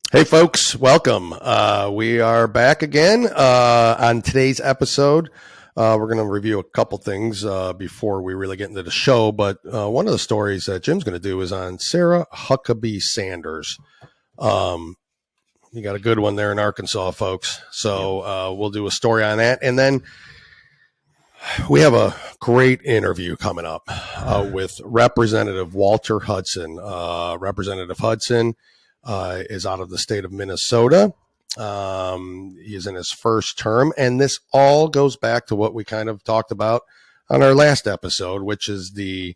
Hey, folks, welcome. We are back again on today's episode. We're going to review a couple things before we really get into the show. But one of the stories that Jim's going to do is on Sarah Huckabee Sanders. You got a good one there in Arkansas, folks. So we'll do a story on that. And then we have a great interview coming up with Representative Walter Hudson. Representative Hudson is out of the state of Minnesota. He is in his first term, and this all goes back to what we kind of talked about on our last episode, which is the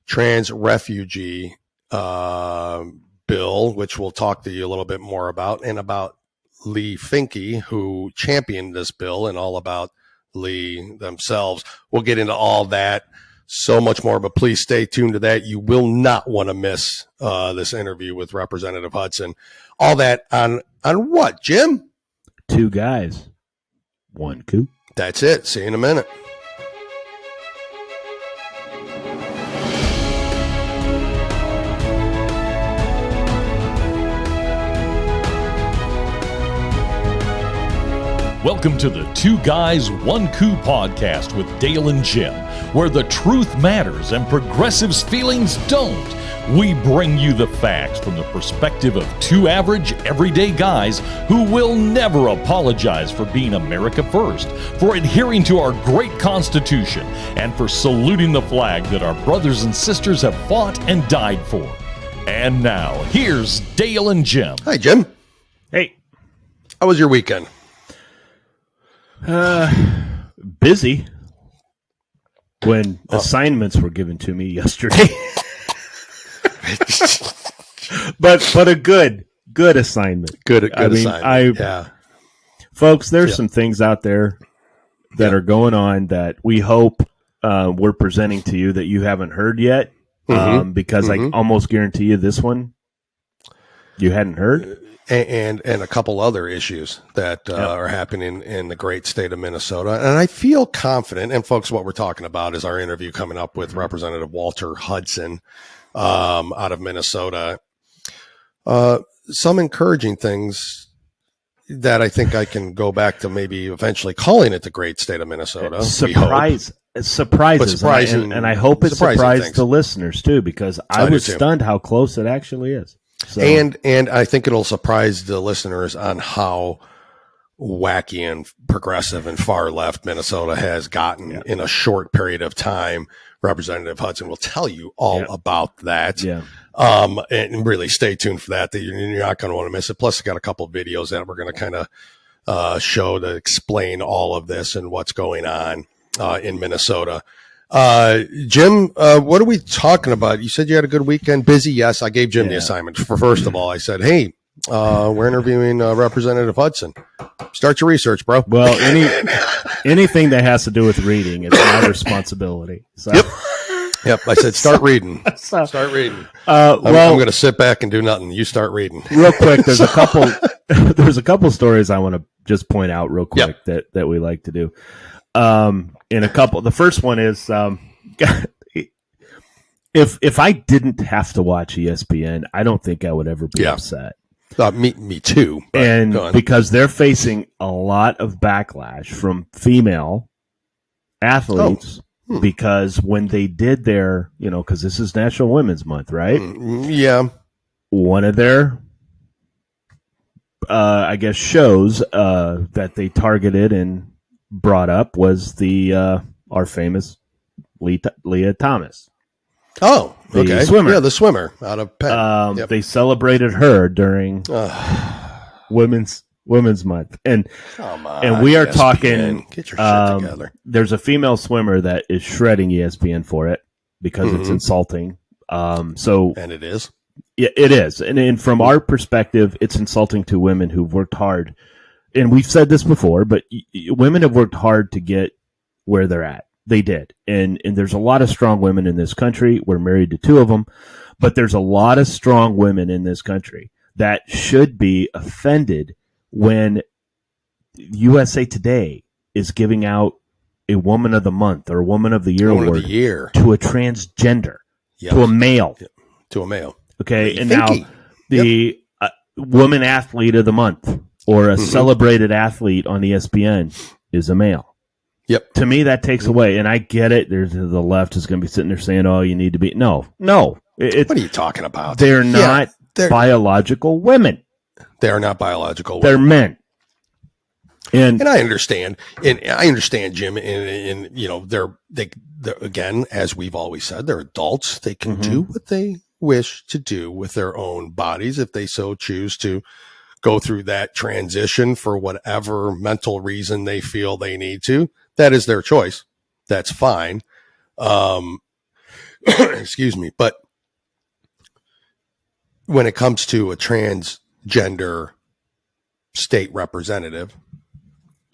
trans refugee bill, which we'll talk to you a little bit more about, and about Lee Finke, who championed this bill, and all about Lee themselves. We'll get into all that. So much more, but please stay tuned to that. You will not want to miss this interview with Representative Hudson. All that on what, Jim? Two guys, one coup. That's it. See you in a minute. Welcome to the Two Guys, One Coup podcast with Dale and Jim, where the truth matters and progressives' feelings don't. We bring you the facts from the perspective of two average, everyday guys who will never apologize for being America first, for adhering to our great Constitution, and for saluting the flag that our brothers and sisters have fought and died for. And now, here's Dale and Jim. Hi, Jim. Hey. How was your weekend? Busy when assignments were given to me yesterday. but a good assignment. Good assignment. Yeah. Folks, there's some things out there that are going on that we hope we're presenting to you that you haven't heard yet. Because I almost guarantee you this one you hadn't heard. And a couple other issues that are happening in the great state of Minnesota. And I feel confident, and folks, what we're talking about is our interview coming up with Representative Walter Hudson out of Minnesota. Some encouraging things that I think I can go back to maybe eventually calling it the great state of Minnesota. Surprises. And I hope it surprised the listeners too, because I was stunned how close it actually is. So. And I think it'll surprise the listeners on how wacky and progressive and far left Minnesota has gotten in a short period of time. Representative Hudson will tell you all about that. Yeah. And really stay tuned for that. You're not going to want to miss it. Plus, I got a couple of videos that we're going to kind of show to explain all of this and what's going on in Minnesota. Jim, what are we talking about? You said you had a good weekend. Busy? Yes, I gave Jim the assignment. First of all, I said, hey, we're interviewing Representative Hudson. Start your research, bro. Well, anything that has to do with reading, it's my responsibility. So. Yep. I said, start reading. Start reading. I'm going to sit back and do nothing. You start reading. Real quick, there's a couple stories I want to just point out real quick that we like to do. The first one is, if I didn't have to watch ESPN, I don't think I would ever be upset. Me too. And because they're facing a lot of backlash from female athletes, because when they did their, because this is National Women's Month, right? Yeah. One of their, shows that they targeted and brought up was our famous Leah Thomas. Oh, okay. The swimmer. Yeah, the swimmer out of Penn. They celebrated her during Women's Month, and we are talking. Get your shit together. There's a female swimmer that is shredding ESPN for it because it's insulting. And it is. Yeah, it is, and from our perspective, it's insulting to women who've worked hard. And we've said this before, but women have worked hard to get where they're at. They did. And there's a lot of strong women in this country. We're married to two of them. But there's a lot of strong women in this country that should be offended when USA Today is giving out a Woman of the Month or Woman of the Year award to a transgender, to a male. To a male. Okay, and now woman athlete of the month or a celebrated athlete on ESPN is a male. Yep. To me, that takes away, and I get it. The left is going to be sitting there saying, "Oh, you need to be." No. What are you talking about? They're not biological women. They are not biological They're women. men. And I understand, Jim, and they're again, as we've always said, they're adults. They can do what they wish to do with their own bodies if they so choose to go through that transition for whatever mental reason they feel they need to. That is their choice. That's fine. Excuse me. But when it comes to a transgender state representative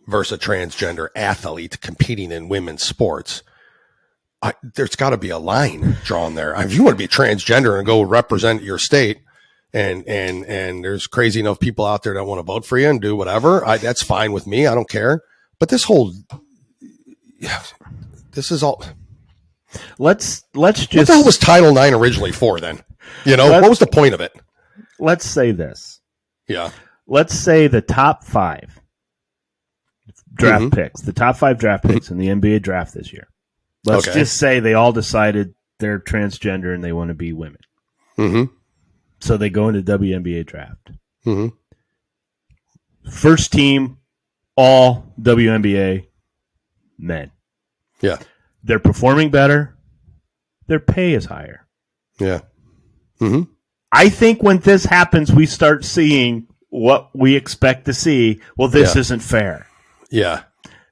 versus a transgender athlete competing in women's sports, there's got to be a line drawn there. If you want to be transgender and go represent your state, and there's crazy enough people out there that want to vote for you and do whatever, that's fine with me. I don't care. But this is all. Let's just. What the hell was Title IX originally for then? What was the point of it? Let's say this. Yeah. Let's say the top 5 draft picks, the top 5 draft picks in the NBA draft this year. Let's just say they all decided they're transgender and they want to be women. Mm-hmm. So they go into WNBA draft. Mm-hmm. First team, all WNBA men. Yeah. They're performing better. Their pay is higher. Yeah. Mm-hmm. I think when this happens, we start seeing what we expect to see. Well, this isn't fair. Yeah.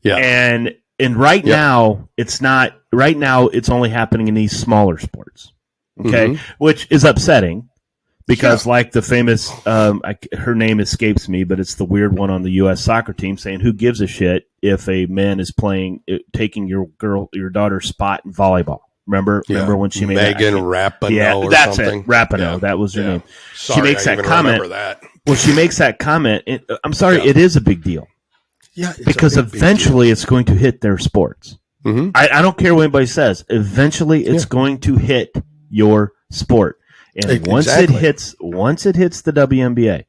Yeah. And right now, it's not. Right now, it's only happening in these smaller sports. Okay, which is upsetting because, like the famous, her name escapes me, but it's the weird one on the U.S. soccer team saying, "Who gives a shit if a man is taking your daughter's spot in volleyball?" Remember when she made Megan Rapinoe? Yeah, that's something? It. Rapinoe. Yeah. That was her name. Sorry, she makes that comment. That. Well, she makes that comment. I'm sorry, it is a big deal. Yeah, because eventually it's going to hit their sports. Mm-hmm. I don't care what anybody says. Eventually, it's going to hit your sport, and once it hits the WNBA,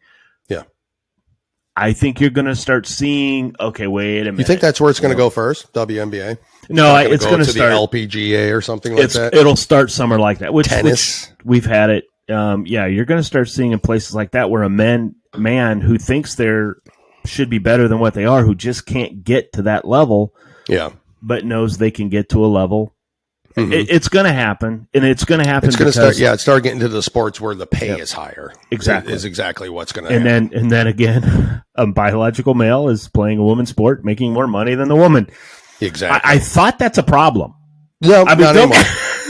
I think you're going to start seeing. Okay, wait a minute. You think that's where it's going to go first? WNBA? No, it's going to start the LPGA or something like that. It'll start somewhere like that. Tennis. Which we've had it. You're going to start seeing in places like that where a man who thinks they're should be better than what they are, who just can't get to that level, but knows they can get to a level. It's going to happen, and it's going to happen. It's going to start getting to the sports where the pay is higher. Exactly, is exactly what's going to happen. And then again, a biological male is playing a woman's sport, making more money than the woman. Exactly. I thought that's a problem. No, not anymore.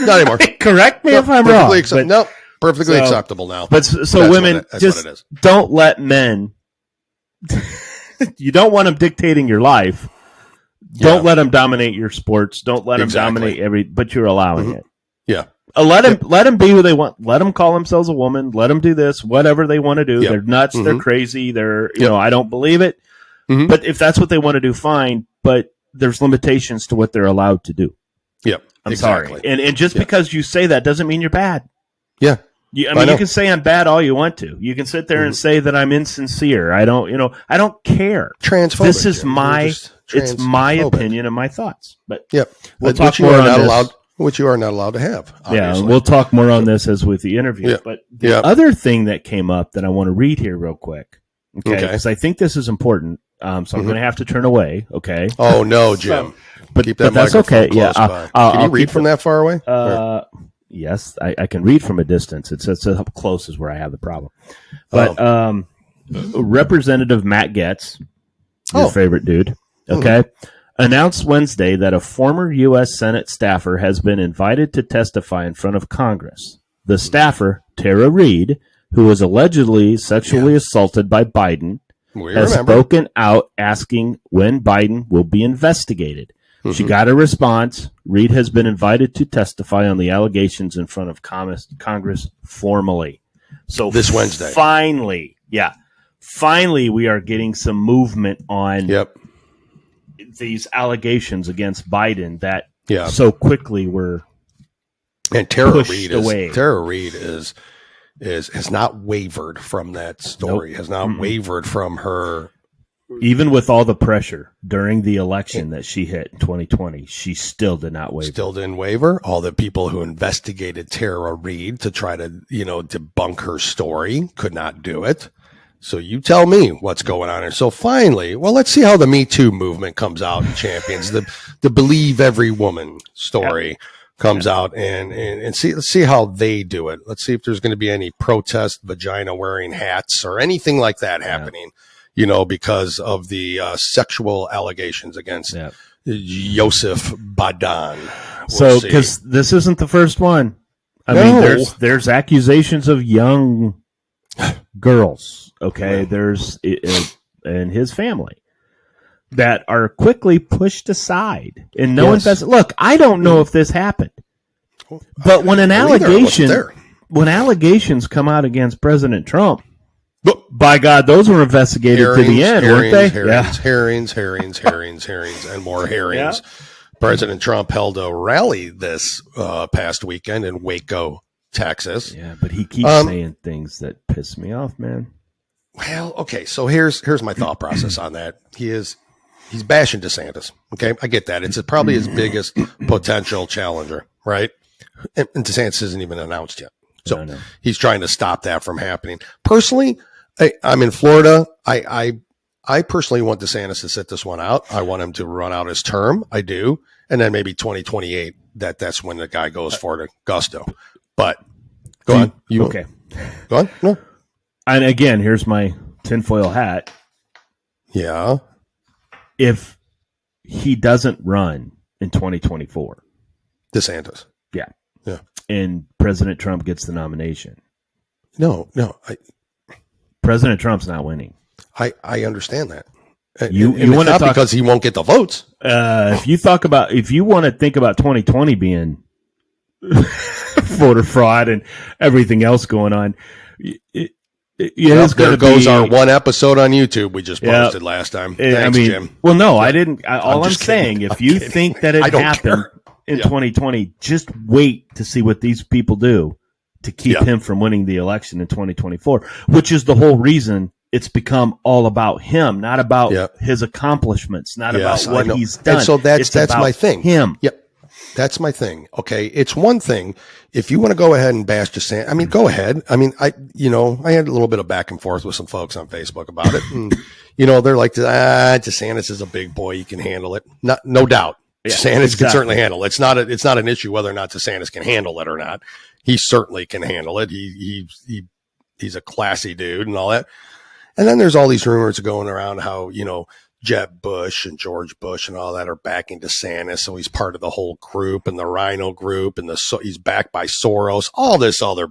Not anymore. Correct me if I'm wrong. Perfectly acceptable now. But so women, just don't let men. You don't want them dictating your life. Don't let them dominate your sports. Don't let them dominate but you're allowing it. Yeah. Let them be who they want. Let them call themselves a woman. Let them do this, whatever they want to do. They're nuts. They're crazy. They're, I don't believe it. But if that's what they want to do, fine. But there's limitations to what they're allowed to do. Yep. I'm sorry. And just because you say that doesn't mean you're bad. Yeah. You can say I'm bad all you want to. You can sit there and say that I'm insincere. I don't care. Transphobic. This is it's my opinion and my thoughts. But we'll talk more on this. Which you are not allowed to have. Obviously. Yeah, we'll talk more on this as with the interview. But the other thing that came up that I want to read here real quick, because I think this is important. So I'm going to have to turn away. Okay. Oh no, Jim. But that's okay. Close by. Can you read from that far away? Yes, I can read from a distance. It's up close is where I have the problem. But Representative Matt Gaetz, your favorite dude, announced Wednesday that a former U.S. Senate staffer has been invited to testify in front of Congress. The staffer, Tara Reid, who was allegedly sexually assaulted by Biden, has spoken out asking when Biden will be investigated. She got a response. Reid has been invited to testify on the allegations in front of Congress formally. So this Wednesday. Finally, we are getting some movement on these allegations against Biden that so quickly were and Tara pushed Reid away. Tara Reid is has not wavered from that story, has not wavered from her. Even with all the pressure during the election that she hit in 2020, she still did not waver. Still didn't waver. All the people who investigated Tara Reid to try to, debunk her story could not do it. So you tell me what's going on here. So finally, well, let's see how the Me Too movement comes out and champions the Believe Every Woman story comes out and let's see how they do it. Let's see if there's going to be any protest vagina wearing hats or anything like that happening. Because of the sexual allegations against Yosef Badan. So, because this isn't the first one. I mean, there's accusations of young girls, okay? There's and his family that are quickly pushed aside and no investment. Look, I don't know if this happened, but when allegations come out against President Trump, by God, those were investigated to the end, weren't they? Hearings, and more hearings. Yeah. President Trump held a rally this past weekend in Waco, Texas. Yeah, but he keeps saying things that piss me off, man. Well, okay, so here's my thought process on that. He's bashing DeSantis. Okay, I get that. It's probably his biggest potential challenger, right? And DeSantis isn't even announced yet. So he's trying to stop that from happening. Personally, I'm in Florida. I personally want DeSantis to sit this one out. I want him to run out his term. I do. And then maybe 2028, that's when the guy goes for it, gusto. But go on. Okay. Go on. No. And again, here's my tinfoil hat. Yeah. If he doesn't run in 2024. DeSantis. Yeah. Yeah. And President Trump gets the nomination. No. President Trump's not winning. I understand that. You want to talk because he won't get the votes. If you want to think about 2020 being voter fraud and everything else going on, there goes our one episode on YouTube we just posted last time. Thanks, Jim. Well, no, I didn't. All I'm saying, if you think that it happened in 2020, just wait to see what these people do to keep him from winning the election in 2024, which is the whole reason it's become all about him, not about his accomplishments, not about what he's done. And so that's my thing. Him. Yep. That's my thing. Okay. It's one thing if you want to go ahead and bash DeSantis. I mean, go ahead. I mean, I had a little bit of back and forth with some folks on Facebook about it. And, they're like, DeSantis is a big boy. You can handle it. No doubt. Yeah, DeSantis can certainly handle it. It's not an issue whether or not DeSantis can handle it or not. He certainly can handle it. He's a classy dude and all that. And then there's all these rumors going around how, Jeb Bush and George Bush and all that are backing DeSantis. So he's part of the whole group and the Rhino group and he's backed by Soros, all this other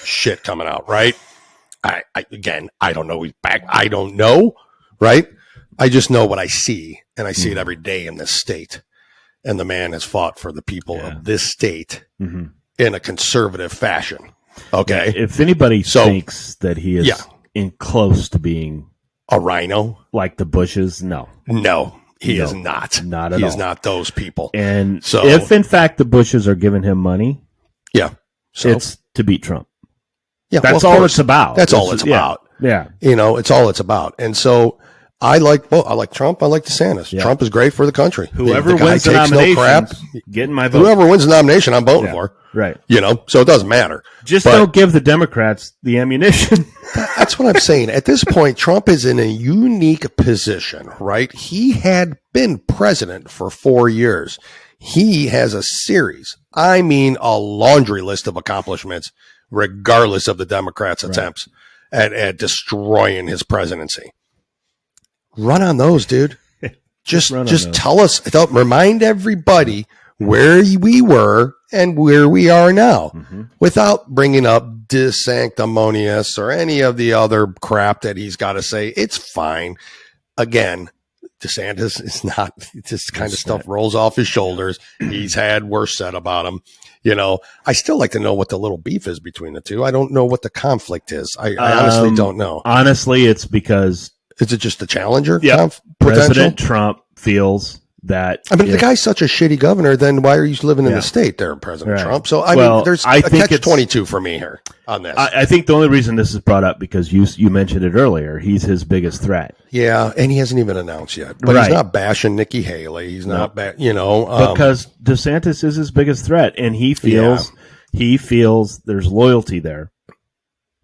shit coming out. Right. I don't know. He's back. I don't know. Right. I just know what I see, and I see it every day in this state. And the man has fought for the people of this state in a conservative fashion. Okay. If anybody thinks that he is in close to being a rhino like the Bushes, no, he is not. Not at all. He is not those people. And so, if in fact the Bushes are giving him money, it's to beat Trump. Yeah, that's all it's about. That's all it's about. Yeah, it's all it's about. And so I like Trump. I like DeSantis. Yeah. Trump is great for the country. Whoever wins the nomination, getting my vote. Whoever wins the nomination, I'm voting for. Right. So it doesn't matter. Just don't give the Democrats the ammunition. That's what I'm saying. At this point, Trump is in a unique position, right? He had been president for 4 years. He has a laundry list of accomplishments, regardless of the Democrats' attempts at destroying his presidency. Run on those, dude. Just tell us, remind everybody where we were and where we are now without bringing up DeSanctimonious or any of the other crap that he's got to say. It's fine. Again, DeSantis is not, this kind of stuff rolls off his shoulders. He's had worse said about him. I still like to know what the little beef is between the two. I don't know what the conflict is. I honestly don't know. Honestly, it's because... Is it just the challenger? Yeah. President Trump feels that. I mean, if the guy's such a shitty governor, then why are you living in the state there, President Trump? So, I mean, there's a catch-22 for me here on this. I think the only reason this is brought up because you mentioned it earlier. He's his biggest threat. Yeah, and he hasn't even announced yet. But he's not bashing Nikki Haley. He's not, because DeSantis is his biggest threat, and he feels there's loyalty there.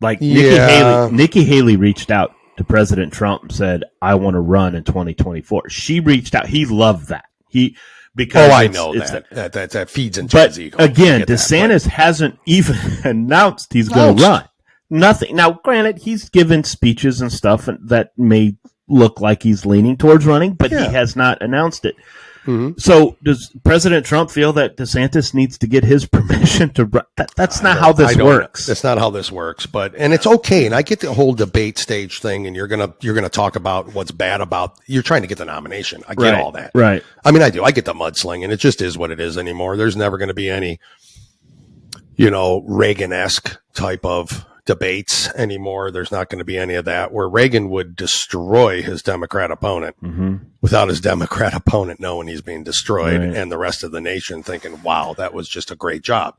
Like Nikki Haley reached out to President Trump and said, "I want to run in 2024." She reached out. He loved that. I know that feeds into his ego. Again, DeSantis hasn't even announced he's going to run. Nothing. Now, granted, he's given speeches and stuff that may look like he's leaning towards running, but he has not announced it. Mm-hmm. So does President Trump feel that DeSantis needs to get his permission to run? That's not how this works. That's not how this works. And it's okay. And I get the whole debate stage thing. And you're gonna talk about what's bad about. You're trying to get the nomination. I get all that. Right. I mean, I do. I get the mudslinging. It just is what it is anymore. There's never going to be any, Reagan-esque type of debates anymore. There's not going to be any of that where Reagan would destroy his Democrat opponent without his Democrat opponent knowing he's being destroyed and the rest of the nation thinking, wow, that was just a great job.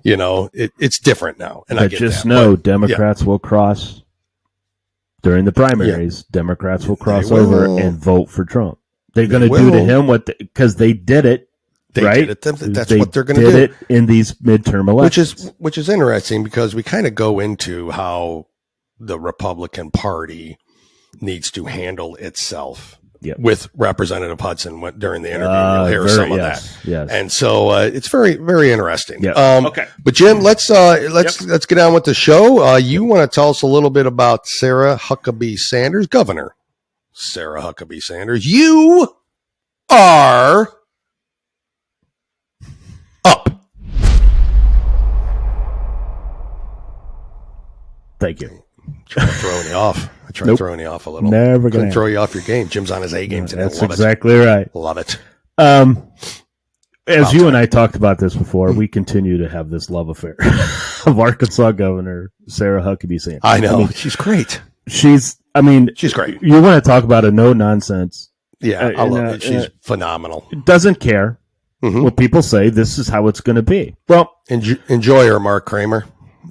It's different now. And I just know Democrats will cross during the primaries. Democrats will cross over and vote for Trump. They're going to do to him because they did it. Did it. That's what they're going to do. Did it in these midterm elections, which is interesting because we kind of go into how the Republican Party needs to handle itself with Representative Hudson during the interview. You'll hear some of that. Yes. And so it's very, very interesting. Okay. But Jim, let's get on with the show. You want to tell us a little bit about Sarah Huckabee Sanders, Governor Sarah Huckabee Sanders. You are up. Thank you. Trying to throw you off. I tried throwing you off a little. Never going to throw you off your game. Jim's on his A game today. That's exactly right. Love it. As you and I talked about this before, we continue to have this love affair of Arkansas Governor Sarah Huckabee Sanders. I know. She's great. She's great. You want to talk about a no nonsense? Yeah, I love it. She's phenomenal. Doesn't care what people say. This is how it's going to be. Well, enjoy her, Mark Kramer.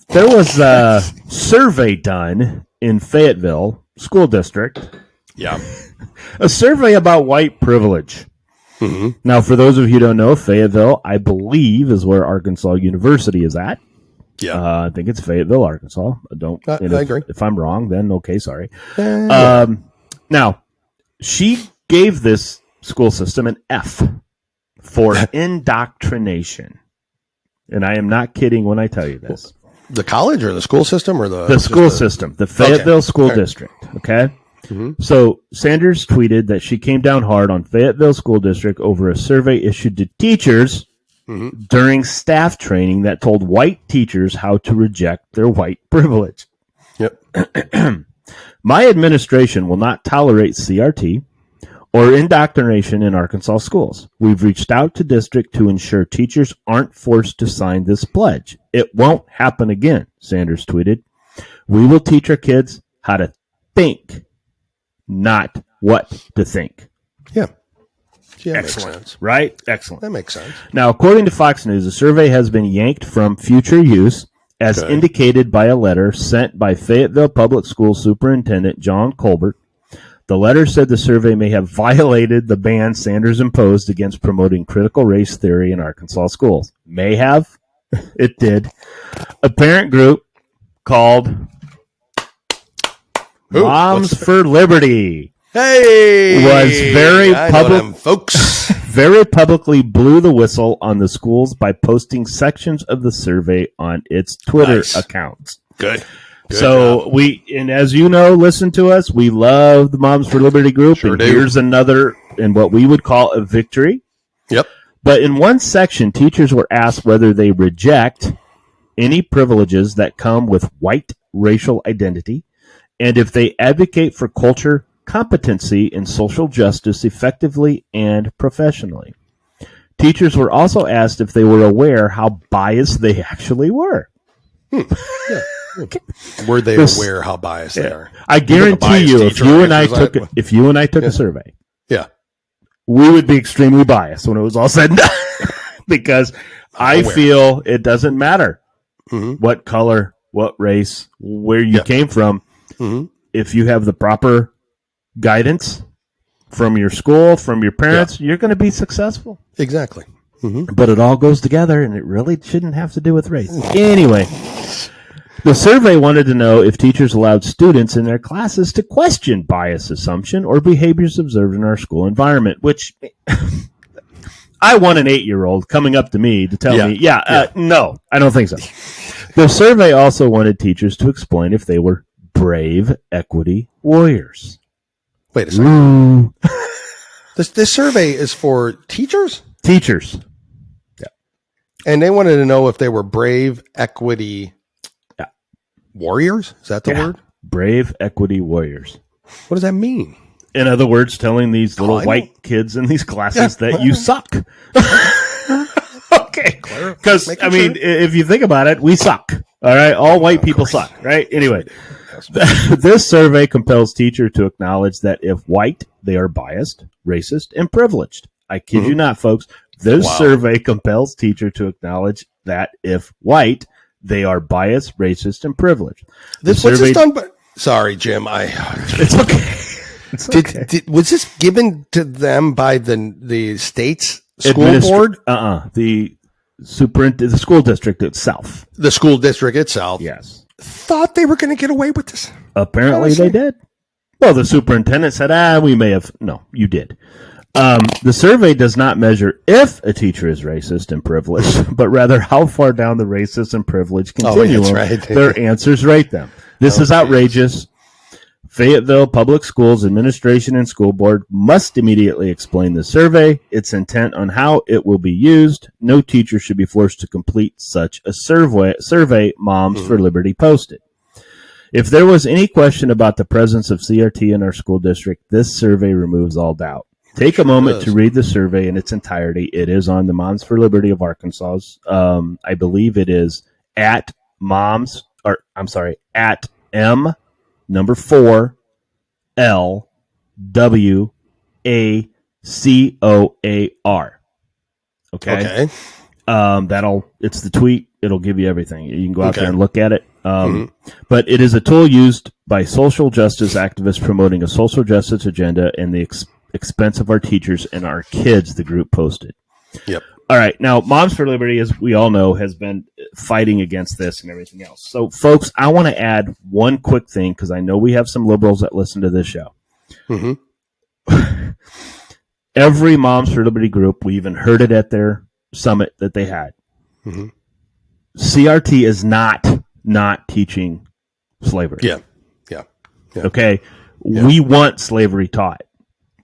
There was a survey done in Fayetteville School District. Yeah. A survey about white privilege. Mm-hmm. Now, for those of you who don't know, Fayetteville, I believe, is where Arkansas University is at. Yeah. I think it's Fayetteville, Arkansas. I agree. If I'm wrong, then okay, sorry. Now, she gave this school system an F for indoctrination. And I am not kidding when I tell you this. The college or the school system or the school system, the Fayetteville School District. Okay. Mm-hmm. So Sanders tweeted that she came down hard on Fayetteville School District over a survey issued to teachers during staff training that told white teachers how to reject their white privilege. Yep. My administration will not tolerate CRT or indoctrination in Arkansas schools. We've reached out to district to ensure teachers aren't forced to sign this pledge. It won't happen again, Sanders tweeted. We will teach our kids how to think, not what to think. Yeah. Excellent. Makes sense. Right? Excellent. That makes sense. Now, according to Fox News, the survey has been yanked from future use as indicated by a letter sent by Fayetteville Public School Superintendent John Colbert. The letter said the survey may have violated the ban Sanders imposed against promoting critical race theory in Arkansas schools. May have. It did. A parent group called Moms for Liberty was very publicly blew the whistle on the schools by posting sections of the survey on its Twitter accounts. Good so job. And as you know, listen to us, we love the Moms for Liberty group. Sure and do. Here's another, in what we would call a victory. Yep. But in one section, teachers were asked whether they reject any privileges that come with white racial identity, and if they advocate for culture competency and social justice effectively and professionally. Teachers were also asked if they were aware how biased they actually were. Yeah. Were they aware how biased they are? I guarantee you, if you and I took a survey, we would be extremely biased when it was all said and done because I feel it doesn't matter what color, what race, where you came from. If you have the proper guidance from your school, from your parents, you're going to be successful. Exactly. But it all goes together, and it really shouldn't have to do with race. Anyway, the survey wanted to know if teachers allowed students in their classes to question bias assumption or behaviors observed in our school environment, which I want an 8-year-old coming up to me to tell me, no, I don't think so. The survey also wanted teachers to explain if they were brave equity warriors. Wait a second. This survey is for teachers? Teachers. Yeah. And they wanted to know if they were brave equity warriors? Is that the word? Brave equity warriors. What does that mean? In other words, telling these little white kids in these classes that you suck. Okay. Because, I mean, if you think about it, we suck. All right? All white people suck, right? Anyway, this survey compels teachers to acknowledge that if white, they are biased, racist, and privileged. I kid you not, folks. This survey compels teachers to acknowledge that if white, they are biased, racist, and privileged. What's this done by? Sorry, Jim. It's okay. It's okay. Was this given to them by the state's school board? The school district itself. The school district itself. Yes. Thought they were going to get away with this. Apparently they did. Well, the superintendent said, we may have. No, you did. The survey does not measure if a teacher is racist and privileged, but rather how far down the racist and privileged continuum their answers rate them. This is outrageous. Fayetteville Public Schools Administration and School Board must immediately explain the survey, its intent on how it will be used. No teacher should be forced to complete such a survey, Moms for Liberty posted. If there was any question about the presence of CRT in our school district, this survey removes all doubt. Take a moment to read the survey in its entirety. It is on the Moms for Liberty of Arkansas. I believe it is at M number 4 L W A COAR. Okay. It's the tweet. It'll give you everything. You can go out there and look at it. But it is a tool used by social justice activists promoting a social justice agenda and the expense of our teachers and our kids, the group posted. Yep. All right. Now, Moms for Liberty, as we all know, has been fighting against this and everything else. So, folks, I want to add one quick thing because I know we have some liberals that listen to this show. Every Moms for Liberty group, we even heard it at their summit that they had. CRT is not teaching slavery. Yeah. Okay? Yeah. We want slavery taught.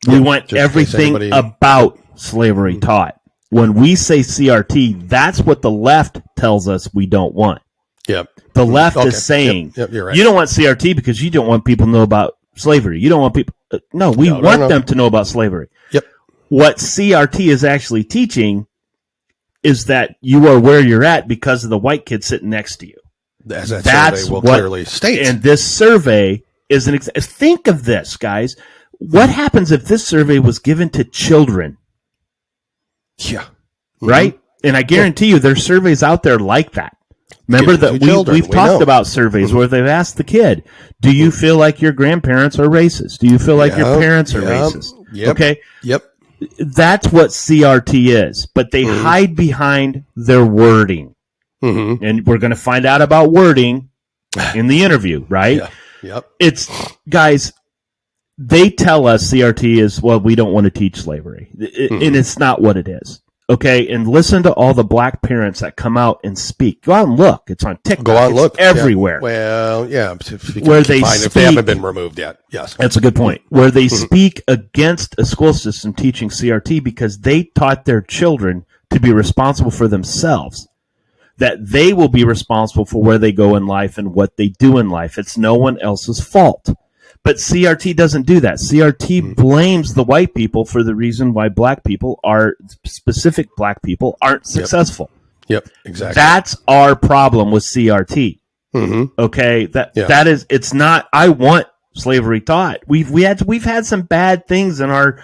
We want everything about slavery taught. When we say CRT, that's what the left tells us we don't want. Yep. The left is saying, you're right. You don't want CRT because you don't want people to know about slavery. You don't want people. No, we want them to know about slavery. Yep. What CRT is actually teaching is that you are where you're at because of the white kid sitting next to you. As that survey will clearly state. And this survey is an think of this, guys. What happens if this survey was given to children? Yeah. Right? And I guarantee you there's surveys out there like that. Remember that we've talked about surveys where they've asked the kid, do you feel like your grandparents are racist? Do you feel like your parents are racist? Okay? Yep. That's what CRT is. But they hide behind their wording. And we're going to find out about wording in the interview, right? Yep. It's, guys, they tell us CRT is, well, we don't want to teach slavery. And it's not what it is. Okay? And listen to all the black parents that come out and speak. Go out and look. It's on TikTok. Go out and look. Everywhere. Yeah. Well, yeah. Where they speak, if they haven't been removed yet. Yes. That's a good point. Where they speak against a school system teaching CRT because they taught their children to be responsible for themselves. That they will be responsible for where they go in life and what they do in life. It's no one else's fault. But CRT doesn't do that. CRT blames the white people for the reason why specific black people aren't successful. Yep, exactly. That's our problem with CRT. Okay, that is. It's not. I want slavery taught. We've had some bad things in our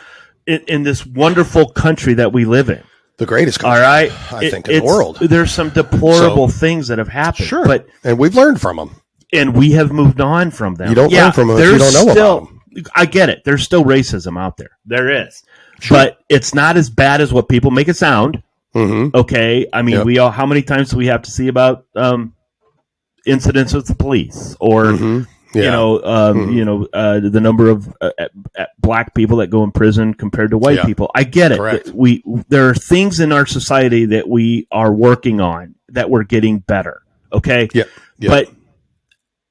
in this wonderful country that we live in. The greatest country, all right, I think, in the world. There's some deplorable things that have happened. Sure, and we've learned from them. And we have moved on from them. You don't learn from them if you don't know about them. I get it. There's still racism out there. There is. Sure. But it's not as bad as what people make it sound. Mm-hmm. Okay? I mean, how many times do we have to see about incidents with the police or... Mm-hmm. Yeah. The number of black people that go in prison compared to white people. I get it. Correct. There are things in our society that we are working on that we're getting better. Okay. Yeah. But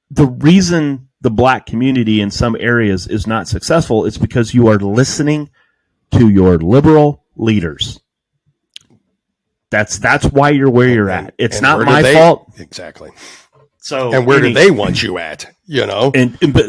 the reason the black community in some areas is not successful is because you are listening to your liberal leaders. That's why you're where you're at. It's not my fault. Exactly. So, and where do they want you at? But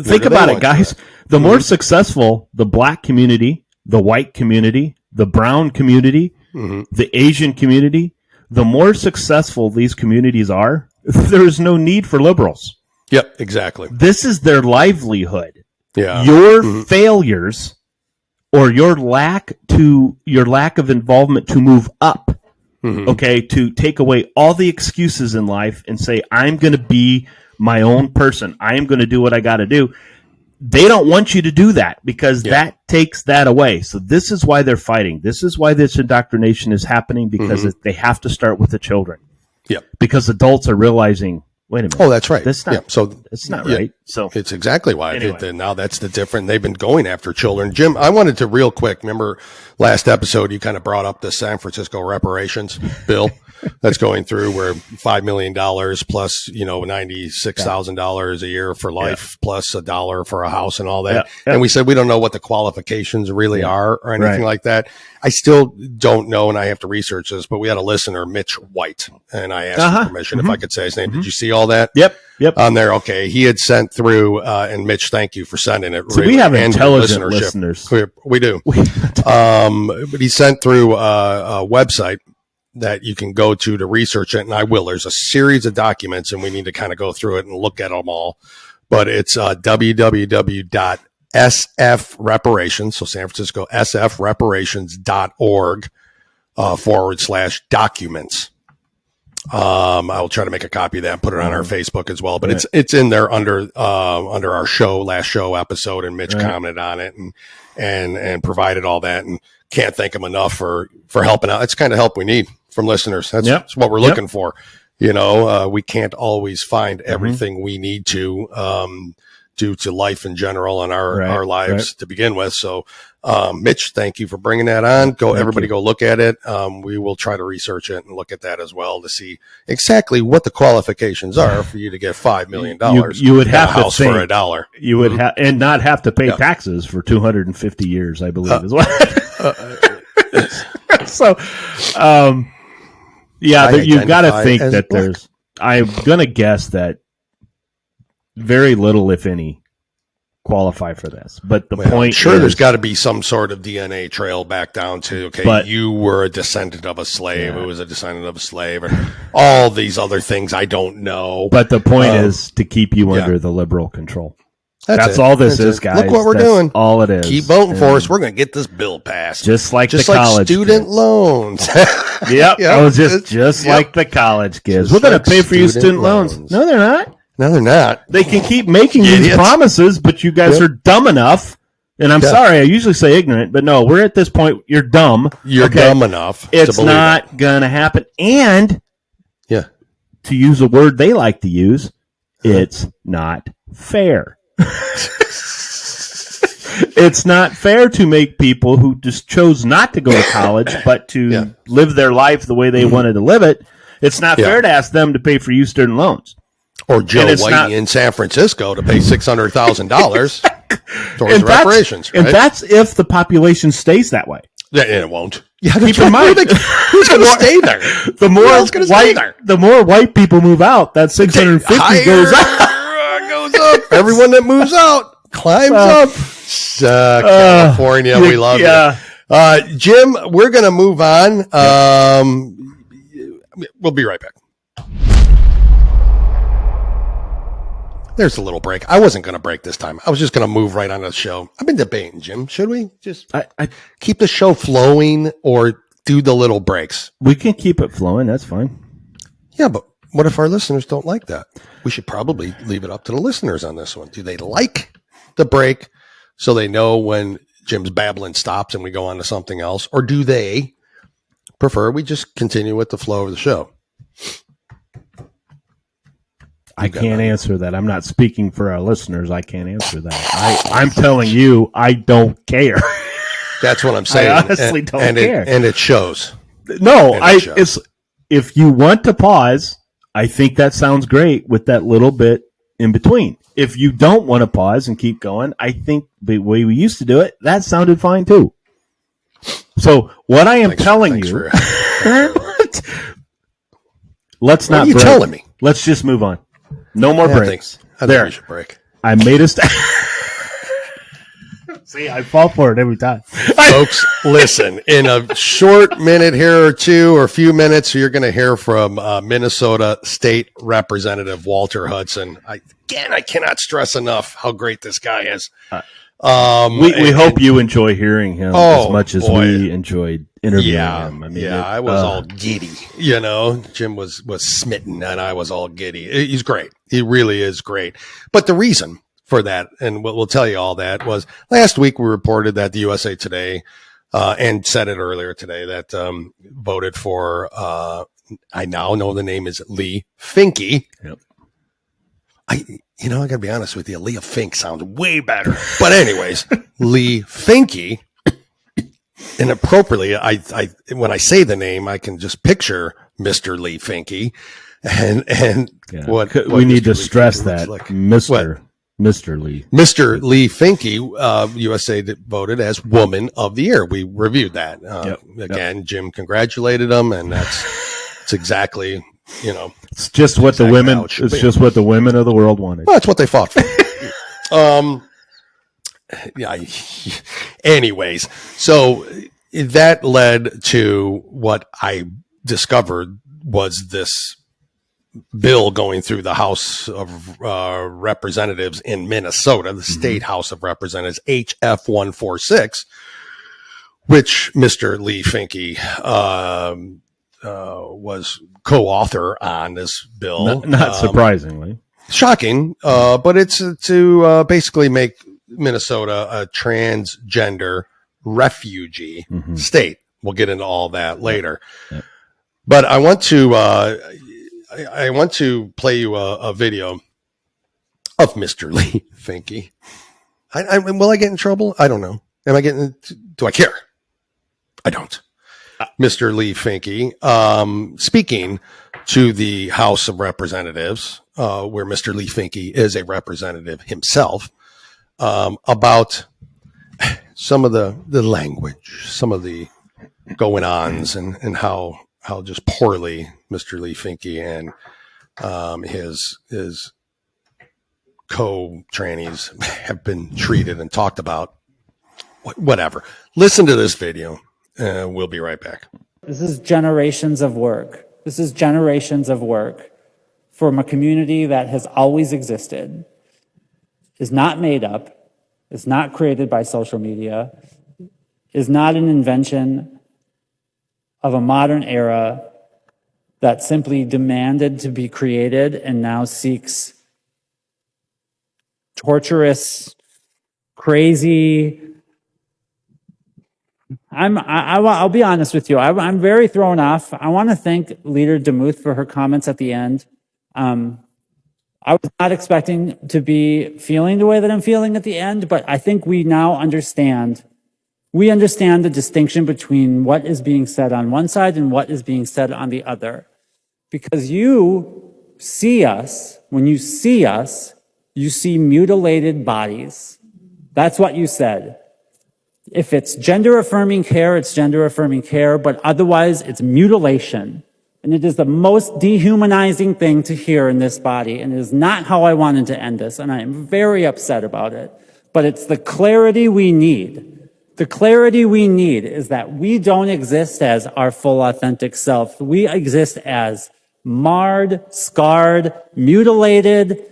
think about it, guys. The more successful the black community, the white community, the brown community, the Asian community, the more successful these communities are, there's no need for liberals. Yep, exactly. This is their livelihood. Yeah. Your failures or your lack of involvement to move up. To take away all the excuses in life and say, I'm going to be my own person. I am going to do what I got to do. They don't want you to do that because that takes that away. So this is why they're fighting. This is why this indoctrination is happening because they have to start with the children. Yep. Because adults are realizing, wait a minute. Oh, that's right. That's not, it's not right. So it's exactly why. Anyway. Now that's the difference. They've been going after children. Jim, I wanted to real quick, remember last episode, you kind of brought up the San Francisco reparations bill that's going through where $5 million plus, $96,000 a year for life plus $1 for a house and all that. And we said, we don't know what the qualifications really are or anything like that. I still don't know, and I have to research this, but we had a listener, Mitch White, and I asked for permission if I could say his name. Did you see all that? Yep. On there. Okay. He had sent through, and Mitch, thank you for sending it. So we have intelligent listeners. We do. But he sent through a website that you can go to research it, and I will. There's a series of documents, and we need to kind of go through it and look at them all. But it's www.sfreparations, so San Francisco, sfreparations.org /documents. I will try to make a copy of that and put it on our Facebook as well. But it's in there under our last show episode, and Mitch commented on it and provided all that, and can't thank him enough for helping out. It's the kind of help we need from listeners. That's what we're looking for. We can't always find everything we need to due to life in general and our lives to begin with. So, Mitch, thank you for bringing that on. Everybody go look at it. We will try to research it and look at that as well to see exactly what the qualifications are for you to get $5 million. You would have a house for $1. You would have, and not have to pay taxes for 250 years, I believe, as well. So, you've got to think that there's. I'm gonna guess that very little, if any, qualify for this. But the point is, there's got to be some sort of DNA trail back down to, you were a descendant of a slave, who was a descendant of a slave, and all these other things I don't know. But the point is to keep you under the liberal control. That's all this is, guys. Look what we're doing. All it is. Keep voting for us. We're going to get this bill passed. Just like the college student loans. Yep. Just like the college kids. We're going to pay for your student loans. No, they're not. No, they're not. They can keep making these promises, but you guys are dumb enough. And I'm sorry, I usually say ignorant, but no, we're at this point. You're dumb. You're dumb enough. It's not going to happen. And to use a word they like to use, it's not fair. It's not fair to make people who just chose not to go to college, but to live their life the way they wanted to live it. It's not fair to ask them to pay for you student loans. Or Joe Whitey in San Francisco to pay $600,000 towards reparations. Right? And that's if the population stays that way. Yeah, it won't. Yeah, keep in mind. Who's going to stay there? The more white people move out, that 650 goes up. Goes up. Everyone that moves out climbs up. California, we love you. Jim, we're going to move on. We'll be right back. There's a little break. I wasn't going to break this time. I was just going to move right on the show. I've been debating, Jim. Should we just keep the show flowing or do the little breaks? We can keep it flowing. That's fine. Yeah, but what if our listeners don't like that? We should probably leave it up to the listeners on this one. Do they like the break so they know when Jim's babbling stops and we go on to something else? Or do they prefer we just continue with the flow of the show? I can't answer that. I'm not speaking for our listeners. I can't answer that. I'm telling you, I don't care. That's what I'm saying. I honestly don't care. And it shows. No, it's if you want to pause, I think that sounds great with that little bit in between. If you don't want to pause and keep going, I think the way we used to do it, that sounded fine too. So what I am telling you, let's not. What are you telling me? Let's just move on. No more breaks. I think we should break. I made a See, I fall for it every time. Folks, listen, in a short minute here or two or a few minutes, you're going to hear from Minnesota State Representative Walter Hudson. I cannot stress enough how great this guy is. We hope you enjoy hearing him as much as we enjoyed interviewing him. I mean, I was all giddy. You know, Jim was smitten, and I was all giddy. He's great. He really is great. But the reason for that, and we'll tell you all that, was last week we reported that the USA Today and said it earlier today that voted for. I now know the name is Lee Finke. Yep. I got to be honest with you, Leah Fink sounds way better. But anyways, Lee Finke, and appropriately, I when I say the name, I can just picture Mr. Lee Finke, and what we need to stress that like. Mr. Lee Finke, USA voted as Woman of the Year. We reviewed that again. Jim congratulated him, and that's exactly. It's just what the women. It's just what the women of the world wanted. Well, that's what they fought for. Anyways, so that led to what I discovered was this bill going through the House of Representatives in Minnesota, the State House of Representatives, HF 146, which Mr. Lee Finke was co-author on this bill. Not surprisingly. Shocking, but it's to basically make Minnesota a transgender refugee state. We'll get into all that later. Yep. But I want to play you a video of Mr. Lee Finke. Will I get in trouble? I don't know. Do I care? I don't. Mr. Lee Finke, speaking to the House of Representatives, where Mr. Lee Finke is a representative himself, about some of the language, some of the going-ons, and how just poorly Mr. Lee Finke and his co-trannies have been treated and talked about. Whatever. Listen to this video. We'll be right back. This is generations of work. This is generations of work from a community that has always existed, is not made up, is not created by social media, is not an invention of a modern era that simply demanded to be created and now seeks torturous, crazy. I'll be honest with you. I'm very thrown off. I want to thank Leader DeMuth for her comments at the end. I was not expecting to be feeling the way that I'm feeling at the end, but I think we now understand. We understand the distinction between what is being said on one side and what is being said on the other. Because you see us, when you see us, you see mutilated bodies. That's what you said. If it's gender-affirming care, it's gender-affirming care, but otherwise it's mutilation. And it is the most dehumanizing thing to hear in this body, and it is not how I wanted to end this, and I am very upset about it. But it's the clarity we need. The clarity we need is that we don't exist as our full authentic self. We exist as marred, scarred, mutilated,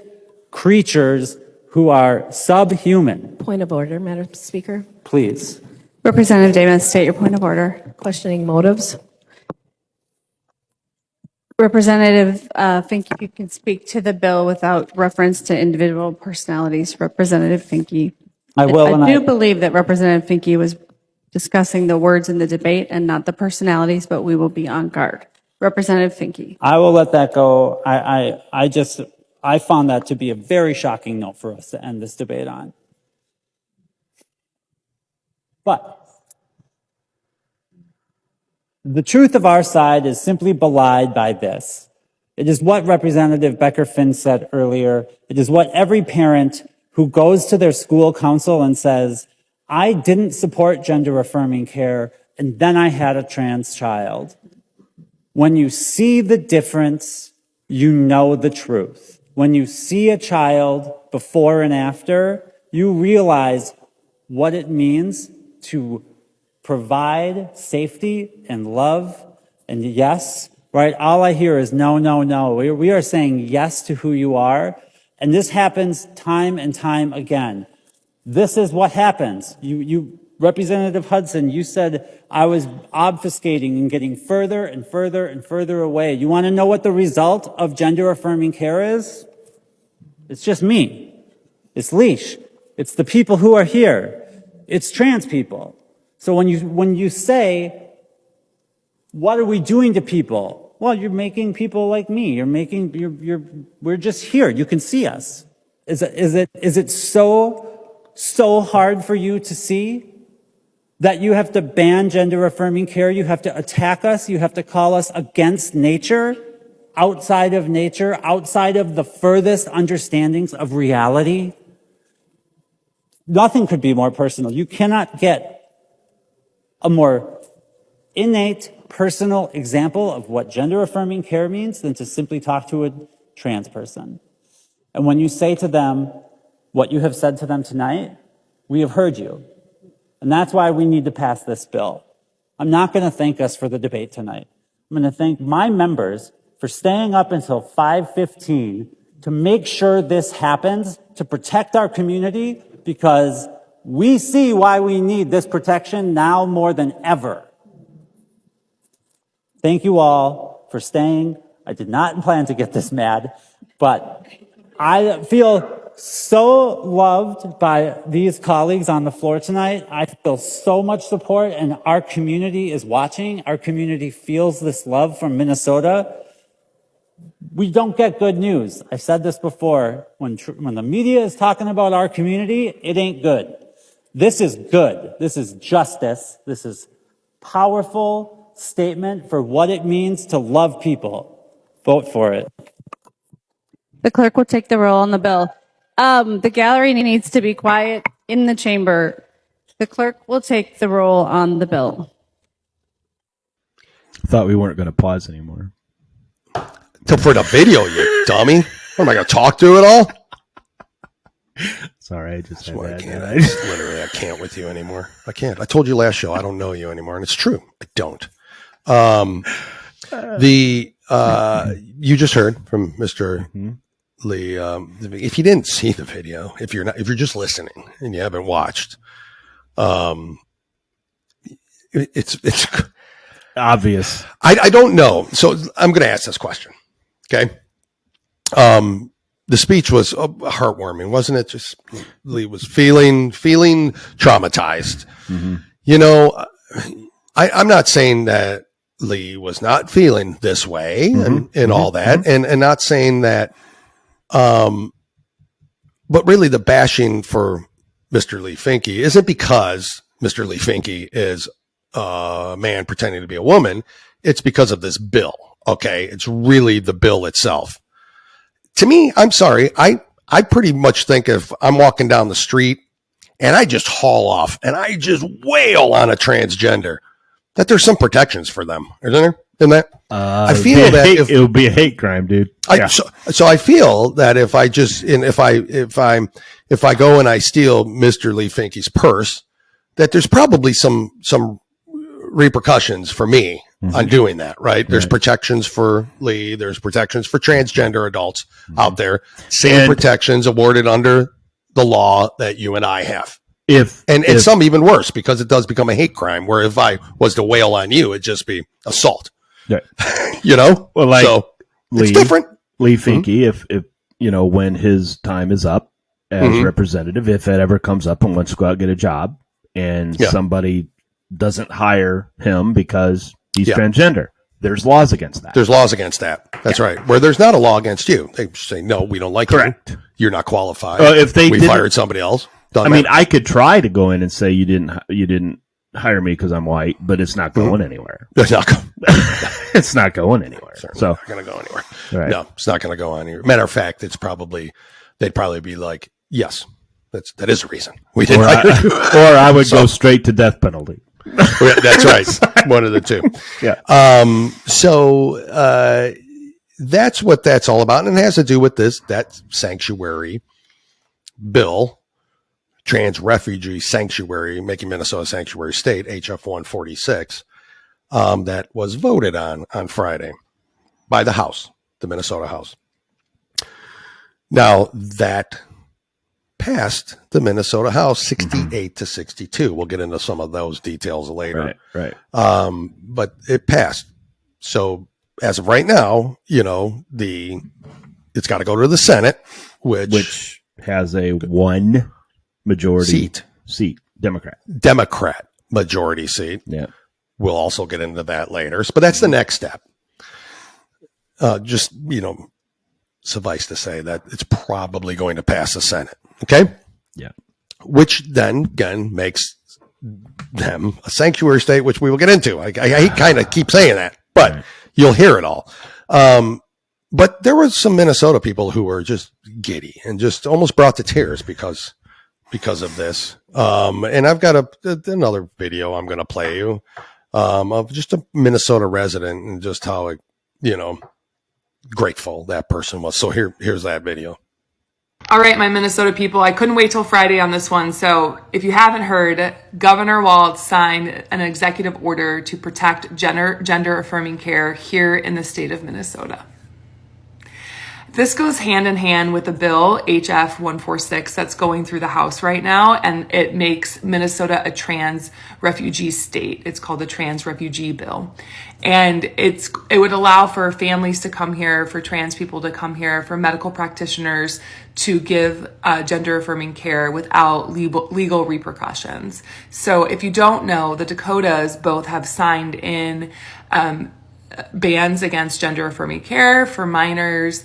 creatures who are subhuman. Point of order, Madam Speaker. Please. Representative Davis, state your point of order. Questioning motives. Representative Finke, you can speak to the bill without reference to individual personalities. Representative Finke. I will, and I do believe that Representative Finke was discussing the words in the debate and not the personalities, but we will be on guard. Representative Finke. I will let that go. I found that to be a very shocking note for us to end this debate on. But the truth of our side is simply belied by this. It is what Representative Becker-Finn said earlier. It is what every parent who goes to their school council and says, I didn't support gender-affirming care, and then I had a trans child. When you see the difference, you know the truth. When you see a child before and after, you realize what it means to provide safety and love and yes, right? All I hear is no, no, no. We are saying yes to who you are. And this happens time and time again. This is what happens. Representative Hudson, you said I was obfuscating and getting further and further and further away. You want to know what the result of gender-affirming care is? It's just me. It's Leash. It's the people who are here. It's trans people. So when you say, what are we doing to people? Well, you're making people like me. We're just here. You can see us. Is it so hard for you to see that you have to ban gender-affirming care? You have to attack us. You have to call us against nature, outside of the furthest understandings of reality. Nothing could be more personal. You cannot get a more innate, personal example of what gender-affirming care means than to simply talk to a trans person. And when you say to them what you have said to them tonight, we have heard you. And that's why we need to pass this bill. I'm not going to thank us for the debate tonight. I'm going to thank my members for staying up until 5:15 to make sure this happens, to protect our community, because we see why we need this protection now more than ever. Thank you all for staying. I did not plan to get this mad, but I feel so loved by these colleagues on the floor tonight. I feel so much support, and our community is watching. Our community feels this love from Minnesota. We don't get good news. I've said this before. When the media is talking about our community, it ain't good. This is good. This is justice. This is powerful statement for what it means to love people. Vote for it. The clerk will take the roll on the bill. The gallery needs to be quiet in the chamber. The clerk will take the roll on the bill. Thought we weren't going to pause anymore. For the video, you dummy. What am I going to talk to it all? Sorry, I just had I that. can't. I can't with you anymore. I can't. I told you last show I don't know you anymore, and it's true. I don't. You just heard from Mr. Lee. If you didn't see the video, if you're just listening and you haven't watched, it's Obvious. I don't know. So I'm going to ask this question. Okay. The speech was heartwarming, wasn't it? Just Lee was feeling traumatized. Mm-hmm. You know, I'm not saying that Lee was not feeling this way and all that, and not saying that, but really the bashing for Mr. Lee Finke isn't because Mr. Lee Finke is a man pretending to be a woman. It's because of this bill. Okay. It's really the bill itself. To me, I'm sorry. I pretty much think if I'm walking down the street and I just haul off and I just wail on a transgender, that there's some protections for them, isn't there? In that, I feel that it would be a hate crime, dude. So I feel that if I go and I steal Mr. Lee Finke's purse, that there's probably some repercussions for me on doing that, right? There's protections for Lee. There's protections for transgender adults out there. Same protections awarded under the law that you and I have. And some even worse, because it does become a hate crime, where if I was to wail on you, it'd just be assault. Yeah. Well, like so it's different. Lee Finke, if when his time is up as representative, if it ever comes up and wants to go out and get a job, and somebody doesn't hire him because he's transgender, there's laws against that. There's laws against that. That's right. Where there's not a law against you. They say, no, we don't like you. You're not qualified. If we fired somebody else. I could try to go in and say you didn't hire me because I'm white, but it's not going anywhere. It's not going. It's not going anywhere. So not going to go anywhere. Right. No, it's not going to go anywhere. Matter of fact, they'd probably be like, yes, that is a reason we didn't hire you. Or I would go straight to death penalty. That's right. One of the two. Yeah. So that's what that's all about, and it has to do with that sanctuary bill. Trans refugee sanctuary, making Minnesota a sanctuary state, HF 146, that was voted on Friday by the House, the Minnesota House. Now, that passed the Minnesota House 68 to 62. We'll get into some of those details later. Right. But it passed. So as of right now, it's got to go to the Senate, which has a one majority seat, Democrat majority seat. Yeah. We'll also get into that later. But that's the next step. Suffice to say that it's probably going to pass the Senate. Okay. Yeah. Which then again makes them a sanctuary state, which we will get into. I kind of keep saying that, but you'll hear it all. But there were some Minnesota people who were just giddy and just almost brought to tears because of this. And I've got another video I'm going to play you of just a Minnesota resident and just how, grateful that person was. So here's that video. All right, my Minnesota people, I couldn't wait till Friday on this one. So if you haven't heard, Governor Walz signed an executive order to protect gender affirming care here in the state of Minnesota. This goes hand in hand with the bill, HF 146, that's going through the House right now, and it makes Minnesota a trans refugee state. It's called the Trans Refugee Bill. And it would allow for families to come here, for trans people to come here, for medical practitioners to give gender affirming care without legal repercussions. So if you don't know, the Dakotas both have signed in bans against gender affirming care for minors.